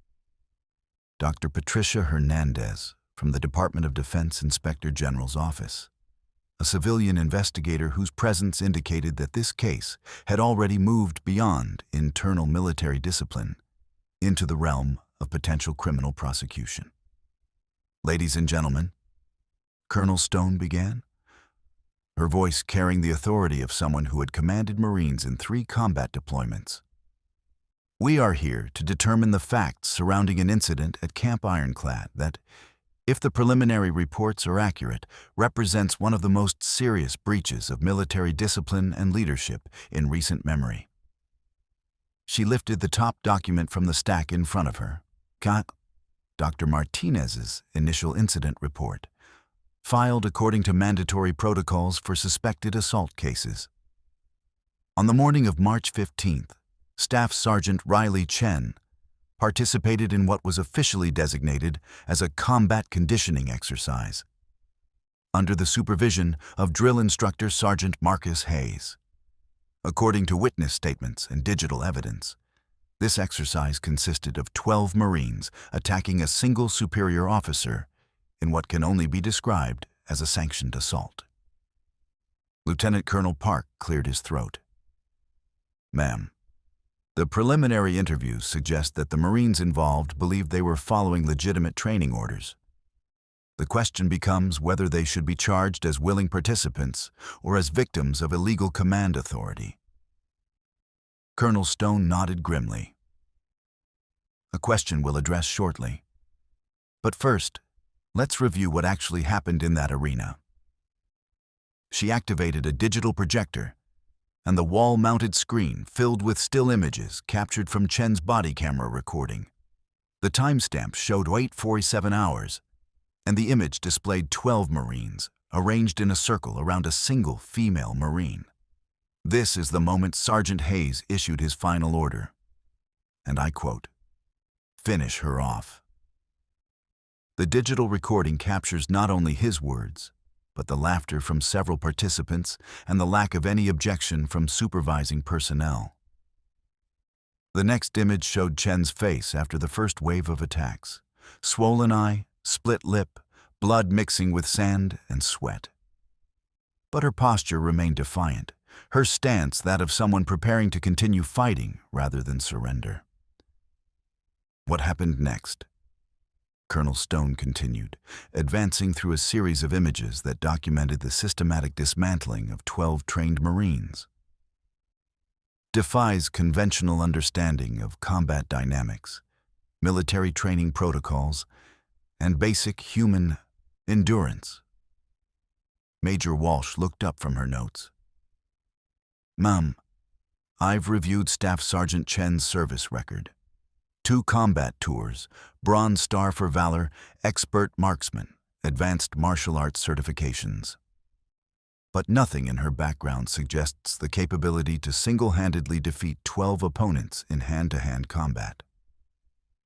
Dr. Patricia Hernandez from the Department of Defense Inspector General's office, a civilian investigator whose presence indicated that this case had already moved beyond internal military discipline into the realm of potential criminal prosecution. "Ladies and gentlemen," Colonel Stone began, her voice carrying the authority of someone who had commanded Marines in 3 combat deployments. "We are here to determine the facts surrounding an incident at Camp Ironclad that, if the preliminary reports are accurate, represents one of the most serious breaches of military discipline and leadership in recent memory." She lifted the top document from the stack in front of her. Dr. Martinez's initial incident report, filed according to mandatory protocols for suspected assault cases. On the morning of March 15th, Staff Sergeant Riley Chen participated in what was officially designated as a combat conditioning exercise, under the supervision of Drill Instructor Sergeant Marcus Hayes. According to witness statements and digital evidence, this exercise consisted of 12 Marines attacking a single superior officer in what can only be described as a sanctioned assault. Lieutenant Colonel Park cleared his throat. "Ma'am, the preliminary interviews suggest that the Marines involved believed they were following legitimate training orders. The question becomes whether they should be charged as willing participants or as victims of illegal command authority." Colonel Stone nodded grimly. "A question we'll address shortly. But first, let's review what actually happened in that arena." She activated a digital projector, and the wall-mounted screen filled with still images captured from Chen's body camera recording. The timestamp showed 8:47 hours, and the image displayed 12 Marines arranged in a circle around a single female Marine. This is the moment Sergeant Hayes issued his final order, and I quote, "Finish her off." The digital recording captures not only his words, but the laughter from several participants and the lack of any objection from supervising personnel. The next image showed Chen's face after the first wave of attacks. Swollen eye, split lip, blood mixing with sand and sweat. But her posture remained defiant, her stance that of someone preparing to continue fighting rather than surrender. What happened next? Colonel Stone continued, advancing through a series of images that documented the systematic dismantling of 12 trained Marines. Defies conventional understanding of combat dynamics, military training protocols, and basic human endurance. Major Walsh looked up from her notes. "Ma'am, I've reviewed Staff Sergeant Chen's service record. 2 combat tours, Bronze Star for Valor, Expert Marksman, Advanced Martial Arts certifications. But nothing in her background suggests the capability to single-handedly defeat 12 opponents in hand-to-hand combat."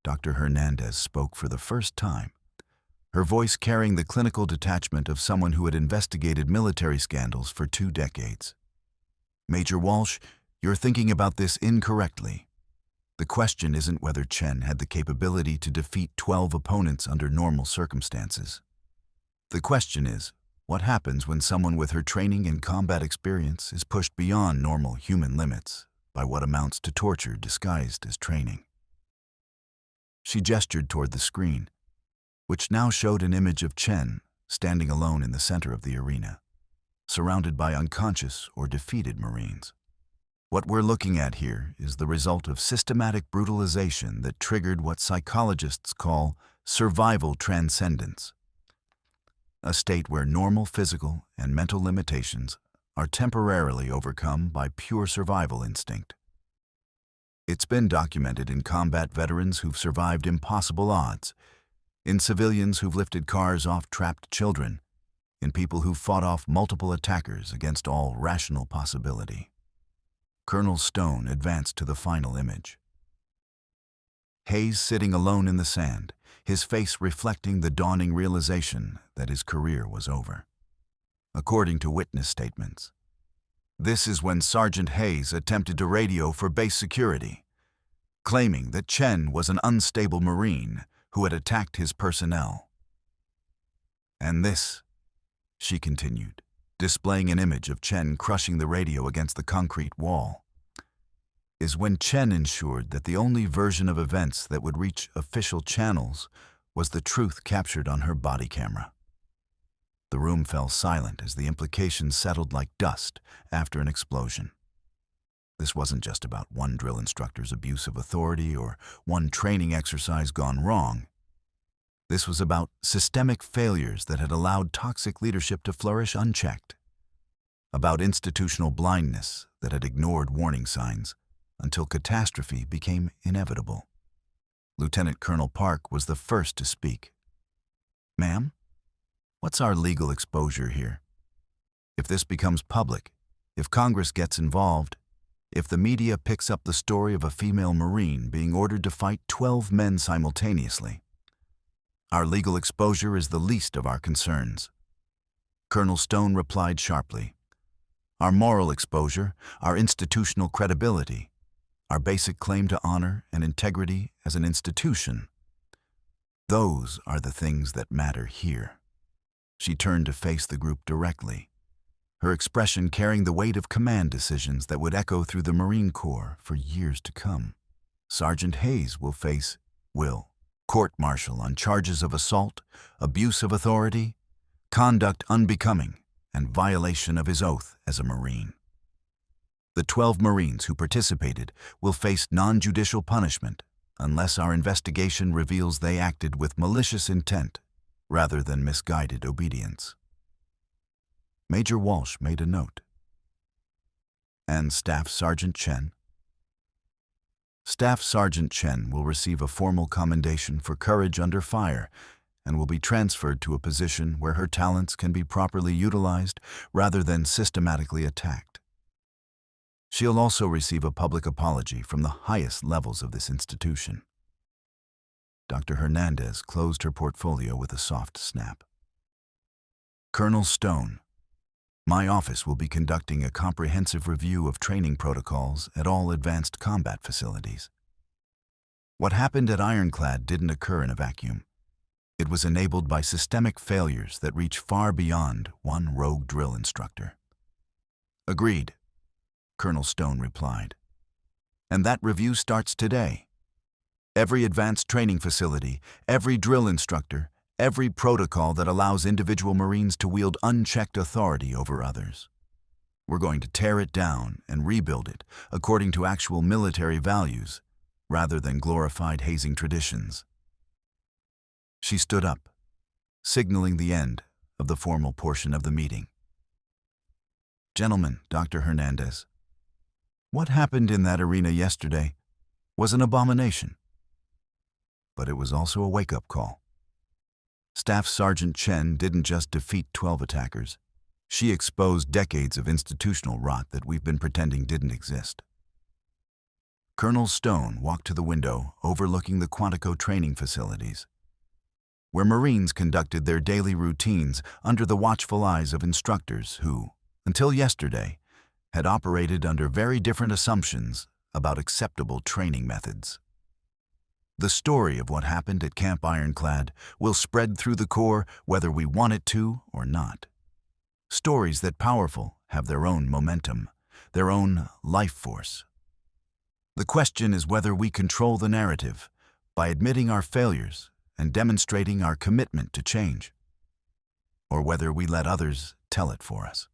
Dr. Hernandez spoke for the first time, her voice carrying the clinical detachment of someone who had investigated military scandals for 2 decades. "Major Walsh, you're thinking about this incorrectly. The question isn't whether Chen had the capability to defeat 12 opponents under normal circumstances. The question is, what happens when someone with her training and combat experience is pushed beyond normal human limits by what amounts to torture disguised as training?" She gestured toward the screen, which now showed an image of Chen standing alone in the center of the arena, surrounded by unconscious or defeated Marines. "What we're looking at here is the result of systematic brutalization that triggered what psychologists call survival transcendence, a state where normal physical and mental limitations are temporarily overcome by pure survival instinct. It's been documented in combat veterans who've survived impossible odds, in civilians who've lifted cars off trapped children, in people who've fought off multiple attackers against all rational possibility." Colonel Stone advanced to the final image. Hayes sitting alone in the sand, his face reflecting the dawning realization that his career was over. According to witness statements, this is when Sergeant Hayes attempted to radio for base security, claiming that Chen was an unstable Marine who had attacked his personnel. "And this," she continued, displaying an image of Chen crushing the radio against the concrete wall, "is when Chen ensured that the only version of events that would reach official channels was the truth captured on her body camera." The room fell silent as the implications settled like dust after an explosion. This wasn't just about one drill instructor's abuse of authority or one training exercise gone wrong. This was about systemic failures that had allowed toxic leadership to flourish unchecked, about institutional blindness that had ignored warning signs until catastrophe became inevitable. Lieutenant Colonel Park was the first to speak. "Ma'am, what's our legal exposure here? If this becomes public, if Congress gets involved, if the media picks up the story of a female Marine being ordered to fight 12 men simultaneously, our legal exposure is the least of our concerns." Colonel Stone replied sharply, "Our moral exposure, our institutional credibility, our basic claim to honor and integrity as an institution, those are the things that matter here." She turned to face the group directly, her expression carrying the weight of command decisions that would echo through the Marine Corps for years to come. Sergeant Hayes will court-martial on charges of assault, abuse of authority, conduct unbecoming, and violation of his oath as a Marine. The 12 Marines who participated will face non-judicial punishment unless our investigation reveals they acted with malicious intent rather than misguided obedience. Major Walsh made a note. "And Staff Sergeant Chen?" "Staff Sergeant Chen will receive a formal commendation for courage under fire and will be transferred to a position where her talents can be properly utilized rather than systematically attacked. She'll also receive a public apology from the highest levels of this institution." Dr. Hernandez closed her portfolio with a soft snap. Colonel Stone, my office will be conducting a comprehensive review of training protocols at all advanced combat facilities. What happened at Ironclad didn't occur in a vacuum. It was enabled by systemic failures that reach far beyond one rogue drill instructor. Agreed, Colonel Stone replied. And that review starts today. Every advanced training facility, every drill instructor, every protocol that allows individual Marines to wield unchecked authority over others. We're going to tear it down and rebuild it according to actual military values, rather than glorified hazing traditions. She stood up, signaling the end of the formal portion of the meeting. Gentlemen, Dr. Hernandez, what happened in that arena yesterday was an abomination. But it was also a wake-up call. Staff Sergeant Chen didn't just defeat 12 attackers. She exposed decades of institutional rot that we've been pretending didn't exist. Colonel Stone walked to the window overlooking the Quantico training facilities, where Marines conducted their daily routines under the watchful eyes of instructors who, until yesterday, had operated under very different assumptions about acceptable training methods. The story of what happened at Camp Ironclad will spread through the Corps whether we want it to or not. Stories that powerful have their own momentum, their own life force. The question is whether we control the narrative by admitting our failures and demonstrating our commitment to change, or whether we let others tell it for us.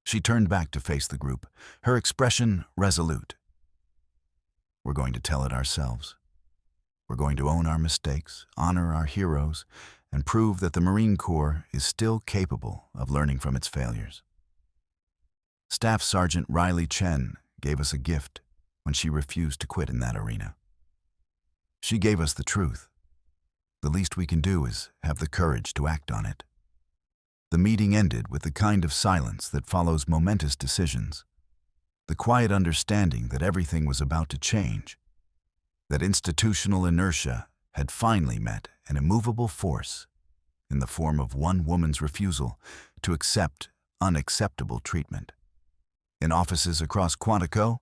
She turned back to face the group, her expression resolute. We're going to tell it ourselves. We're going to own our mistakes, honor our heroes, and prove that the Marine Corps is still capable of learning from its failures. Staff Sergeant Riley Chen gave us a gift when she refused to quit in that arena. She gave us the truth. The least we can do is have the courage to act on it. The meeting ended with the kind of silence that follows momentous decisions, the quiet understanding that everything was about to change, that institutional inertia had finally met an immovable force in the form of one woman's refusal to accept unacceptable treatment. In offices across Quantico,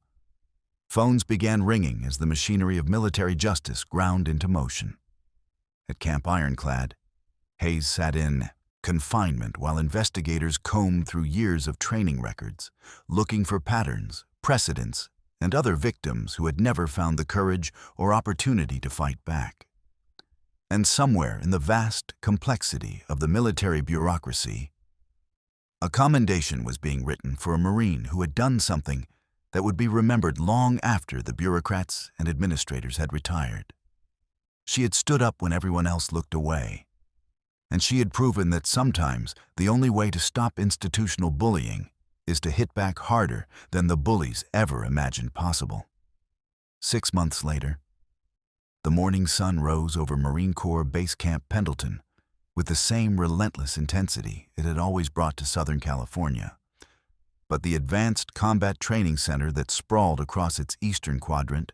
phones began ringing as the machinery of military justice ground into motion. At Camp Ironclad, Hayes sat in confinement while investigators combed through years of training records, looking for patterns, precedents, and other victims who had never found the courage or opportunity to fight back. And somewhere in the vast complexity of the military bureaucracy, a commendation was being written for a Marine who had done something that would be remembered long after the bureaucrats and administrators had retired. She had stood up when everyone else looked away, and she had proven that sometimes the only way to stop institutional bullying is to hit back harder than the bullies ever imagined possible. 6 months later, the morning sun rose over Marine Corps Base Camp Pendleton with the same relentless intensity it had always brought to Southern California. But the Advanced Combat Training Center that sprawled across its eastern quadrant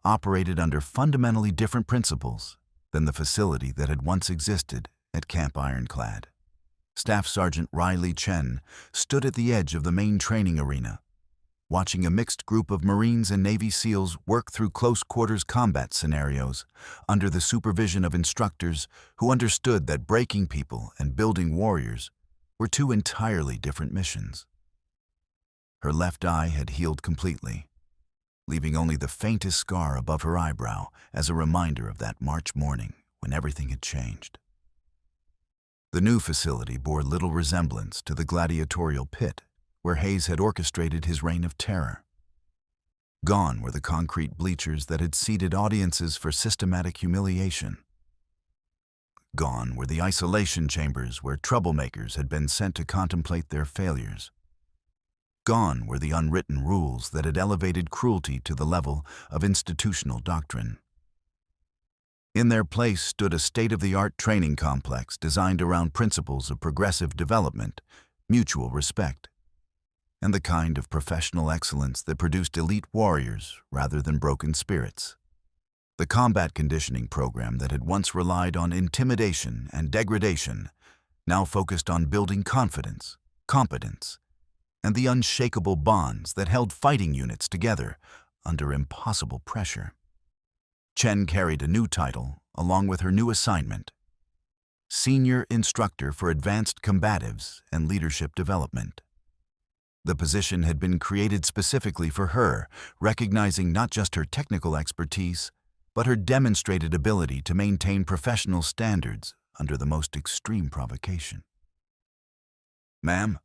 operated under fundamentally different principles than the facility that had once existed at Camp Ironclad. Staff Sergeant Riley Chen stood at the edge of the main training arena, watching a mixed group of Marines and Navy SEALs work through close-quarters combat scenarios under the supervision of instructors who understood that breaking people and building warriors were two entirely different missions. Her left eye had healed completely, leaving only the faintest scar above her eyebrow as a reminder of that March morning when everything had changed. The new facility bore little resemblance to the gladiatorial pit where Hayes had orchestrated his reign of terror. Gone were the concrete bleachers that had seated audiences for systematic humiliation. Gone were the isolation chambers where troublemakers had been sent to contemplate their failures. Gone were the unwritten rules that had elevated cruelty to the level of institutional doctrine. In their place stood a state-of-the-art training complex designed around principles of progressive development, mutual respect, and the kind of professional excellence that produced elite warriors rather than broken spirits. The combat conditioning program that had once relied on intimidation and degradation now focused on building confidence, competence, and the unshakable bonds that held fighting units together under impossible pressure. Chen carried a new title along with her new assignment: Senior Instructor for Advanced Combatives and Leadership Development. The position had been created specifically for her, recognizing not just her technical expertise, but her demonstrated ability to maintain professional standards under the most extreme provocation. "Ma'am?"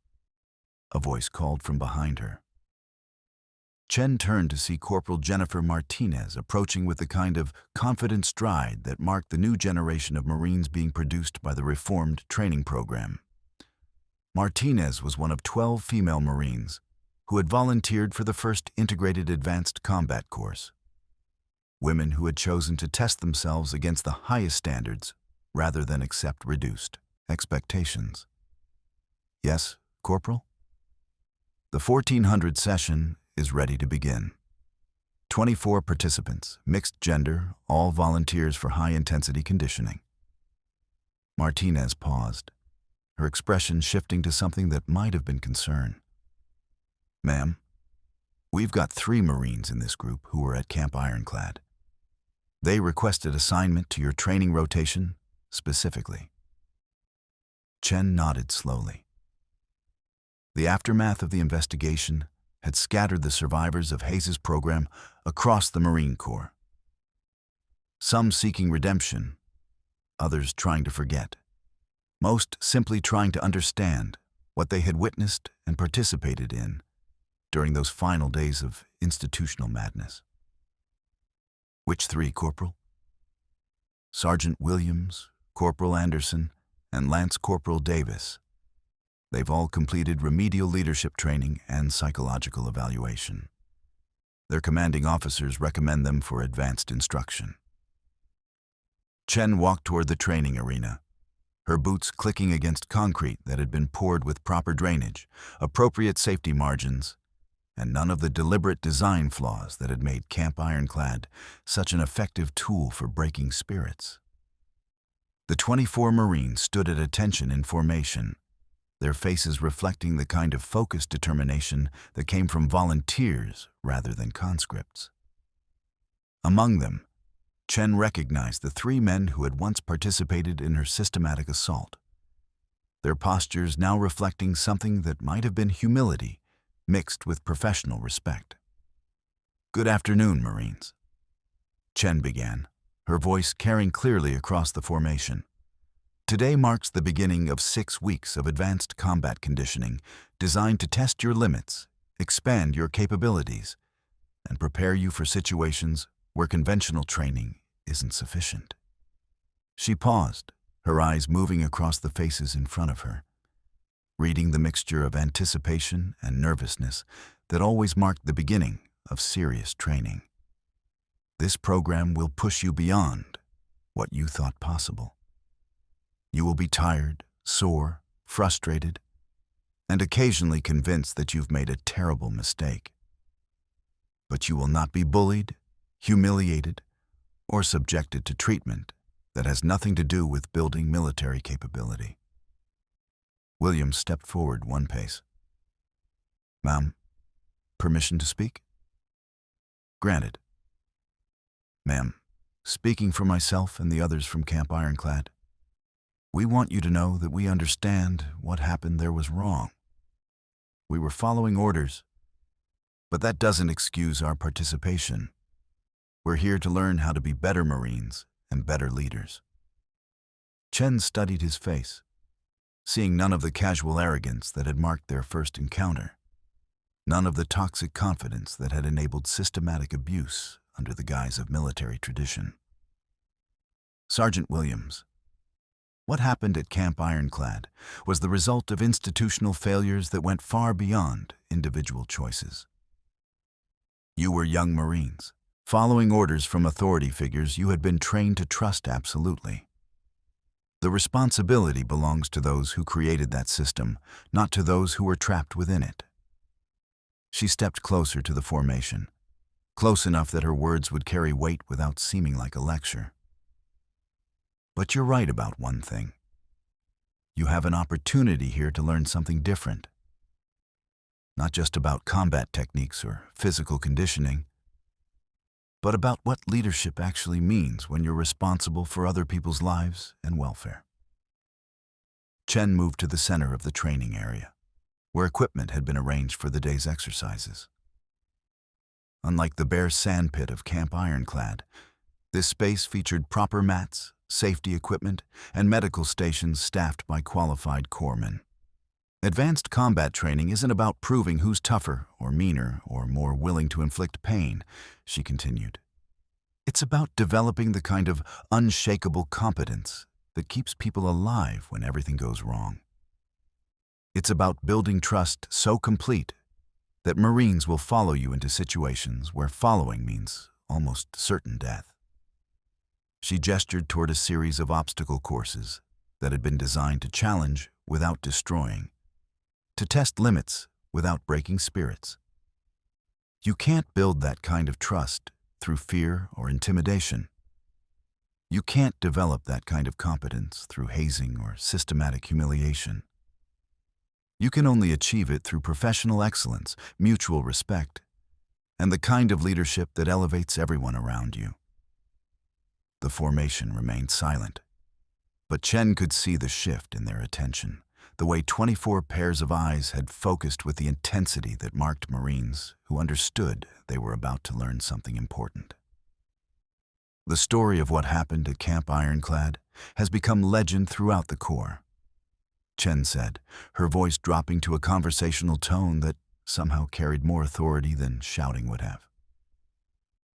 a voice called from behind her. Chen turned to see Corporal Jennifer Martinez approaching with the kind of confident stride that marked the new generation of Marines being produced by the reformed training program. Martinez was one of 12 female Marines who had volunteered for the first Integrated Advanced Combat course. Women who had chosen to test themselves against the highest standards rather than accept reduced expectations. "Yes, Corporal?" "The 1400 session is ready to begin. 24 participants, mixed gender, all volunteers for high-intensity conditioning." Martinez paused, her expression shifting to something that might have been concern. "Ma'am, we've got 3 Marines in this group who were at Camp Ironclad. They requested assignment to your training rotation specifically." Chen nodded slowly. The aftermath of the investigation had scattered the survivors of Hayes' program across the Marine Corps. Some seeking redemption, others trying to forget, most simply trying to understand what they had witnessed and participated in during those final days of institutional madness. "Which 3, Corporal?" "Sergeant Williams, Corporal Anderson, and Lance Corporal Davis. They've all completed remedial leadership training and psychological evaluation. Their commanding officers recommend them for advanced instruction." Chen walked toward the training arena, her boots clicking against concrete that had been poured with proper drainage, appropriate safety margins, and none of the deliberate design flaws that had made Camp Ironclad such an effective tool for breaking spirits. The 24 Marines stood at attention in formation, their faces reflecting the kind of focused determination that came from volunteers rather than conscripts. Among them, Chen recognized the 3 men who had once participated in her systematic assault, their postures now reflecting something that might have been humility mixed with professional respect. "Good afternoon, Marines," Chen began, her voice carrying clearly across the formation. "Today marks the beginning of 6 weeks of advanced combat conditioning designed to test your limits, expand your capabilities, and prepare you for situations where conventional training isn't sufficient." She paused, her eyes moving across the faces in front of her, reading the mixture of anticipation and nervousness that always marked the beginning of serious training. "This program will push you beyond what you thought possible. You will be tired, sore, frustrated, and occasionally convinced that you've made a terrible mistake. But you will not be bullied, humiliated, or subjected to treatment that has nothing to do with building military capability." Williams stepped forward 1 pace. "Ma'am, permission to speak?" "Granted." "Ma'am, speaking for myself and the others from Camp Ironclad, we want you to know that we understand what happened there was wrong. We were following orders, but that doesn't excuse our participation. We're here to learn how to be better Marines and better leaders." Chen studied his face, seeing none of the casual arrogance that had marked their first encounter, none of the toxic confidence that had enabled systematic abuse under the guise of military tradition. "Sergeant Williams, what happened at Camp Ironclad was the result of institutional failures that went far beyond individual choices. You were young Marines, following orders from authority figures you had been trained to trust absolutely. The responsibility belongs to those who created that system, not to those who were trapped within it." She stepped closer to the formation, close enough that her words would carry weight without seeming like a lecture. "But you're right about one thing. You have an opportunity here to learn something different. Not just about combat techniques or physical conditioning, but about what leadership actually means when you're responsible for other people's lives and welfare. Chen moved to the center of the training area, where equipment had been arranged for the day's exercises. Unlike the bare sandpit of Camp Ironclad, this space featured proper mats, safety equipment, and medical stations staffed by qualified corpsmen. Advanced combat training isn't about proving who's tougher or meaner or more willing to inflict pain, she continued. It's about developing the kind of unshakable competence that keeps people alive when everything goes wrong. It's about building trust so complete that Marines will follow you into situations where following means almost certain death. She gestured toward a series of obstacle courses that had been designed to challenge without destroying, to test limits without breaking spirits. You can't build that kind of trust through fear or intimidation. You can't develop that kind of competence through hazing or systematic humiliation. You can only achieve it through professional excellence, mutual respect, and the kind of leadership that elevates everyone around you. The formation remained silent, but Chen could see the shift in their attention, the way 24 pairs of eyes had focused with the intensity that marked Marines who understood they were about to learn something important. The story of what happened at Camp Ironclad has become legend throughout the Corps, Chen said, her voice dropping to a conversational tone that somehow carried more authority than shouting would have.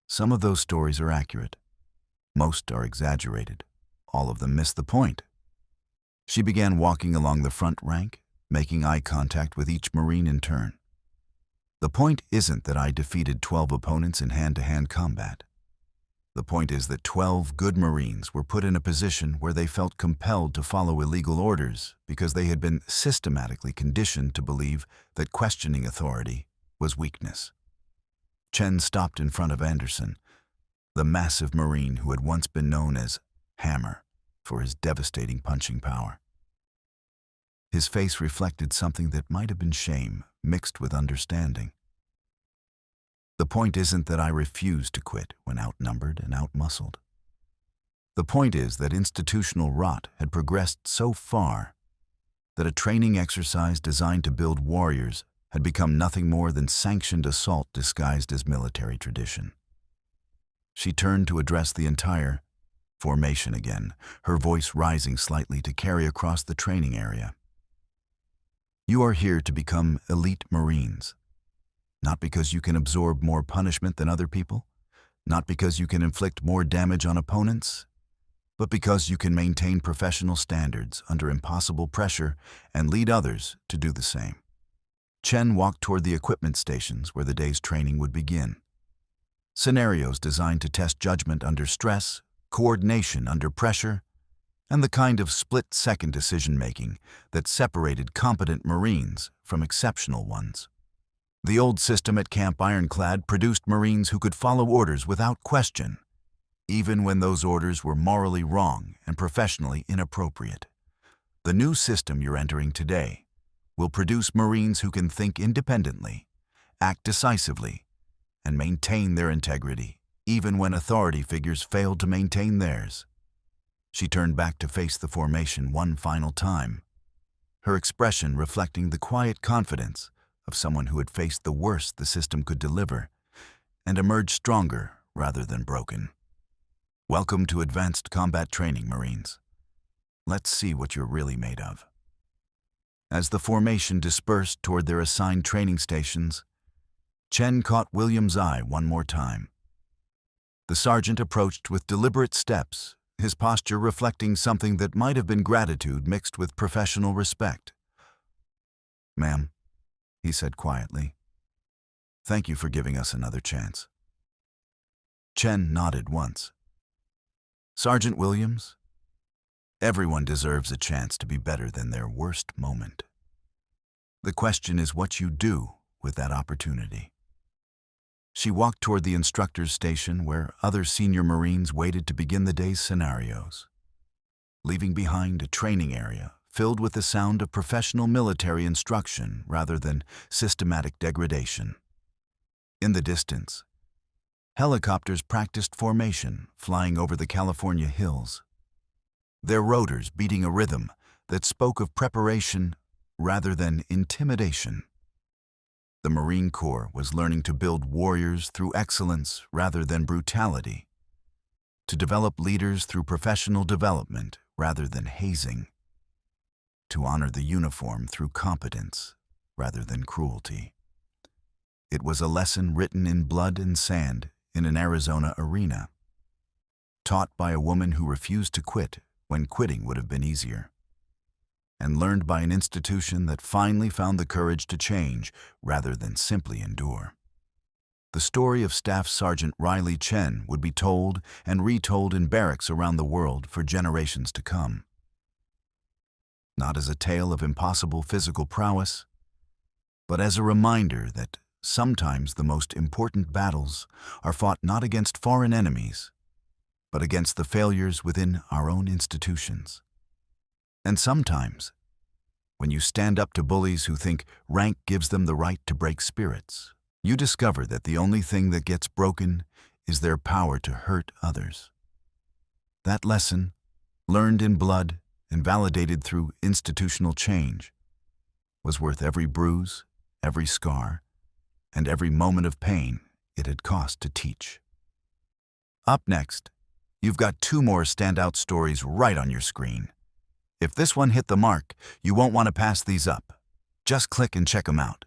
Some of those stories are accurate. Most are exaggerated. All of them miss the point. She began walking along the front rank, making eye contact with each Marine in turn. The point isn't that I defeated 12 opponents in hand-to-hand combat. The point is that 12 good Marines were put in a position where they felt compelled to follow illegal orders because they had been systematically conditioned to believe that questioning authority was weakness. Chen stopped in front of Anderson, the massive Marine who had once been known as Hammer for his devastating punching power. His face reflected something that might have been shame mixed with understanding. The point isn't that I refused to quit when outnumbered and outmuscled. The point is that institutional rot had progressed so far that a training exercise designed to build warriors had become nothing more than sanctioned assault disguised as military tradition. She turned to address the entire formation again, her voice rising slightly to carry across the training area. You are here to become elite Marines. Not because you can absorb more punishment than other people, not because you can inflict more damage on opponents, but because you can maintain professional standards under impossible pressure and lead others to do the same. Chen walked toward the equipment stations where the day's training would begin. Scenarios designed to test judgment under stress, coordination under pressure, and the kind of split-second decision-making that separated competent Marines from exceptional ones. The old system at Camp Ironclad produced Marines who could follow orders without question, even when those orders were morally wrong and professionally inappropriate. The new system you're entering today will produce Marines who can think independently, act decisively, and maintain their integrity, even when authority figures failed to maintain theirs. She turned back to face the formation one final time, her expression reflecting the quiet confidence of someone who had faced the worst the system could deliver and emerged stronger rather than broken. Welcome to Advanced Combat Training, Marines. Let's see what you're really made of. As the formation dispersed toward their assigned training stations, Chen caught William's eye one more time. The sergeant approached with deliberate steps, his posture reflecting something that might have been gratitude mixed with professional respect. "Ma'am," he said quietly, "thank you for giving us another chance." Chen nodded once. "Sergeant Williams, everyone deserves a chance to be better than their worst moment. The question is what you do with that opportunity." She walked toward the instructor's station where other senior Marines waited to begin the day's scenarios, leaving behind a training area filled with the sound of professional military instruction rather than systematic degradation. In the distance, helicopters practiced formation, flying over the California hills, their rotors beating a rhythm that spoke of preparation rather than intimidation. The Marine Corps was learning to build warriors through excellence rather than brutality, to develop leaders through professional development rather than hazing, to honor the uniform through competence rather than cruelty. It was a lesson written in blood and sand in an Arizona arena, taught by a woman who refused to quit when quitting would have been easier, and learned by an institution that finally found the courage to change rather than simply endure. The story of Staff Sergeant Riley Chen would be told and retold in barracks around the world for generations to come. Not as a tale of impossible physical prowess, but as a reminder that sometimes the most important battles are fought not against foreign enemies, but against the failures within our own institutions. And sometimes, when you stand up to bullies who think rank gives them the right to break spirits, you discover that the only thing that gets broken is their power to hurt others. That lesson, learned in blood and validated through institutional change, was worth every bruise, every scar, and every moment of pain it had cost to teach. Up next, you've got 2 more standout stories right on your screen. If this one hit the mark, you won't want to pass these up. Just click and check them out.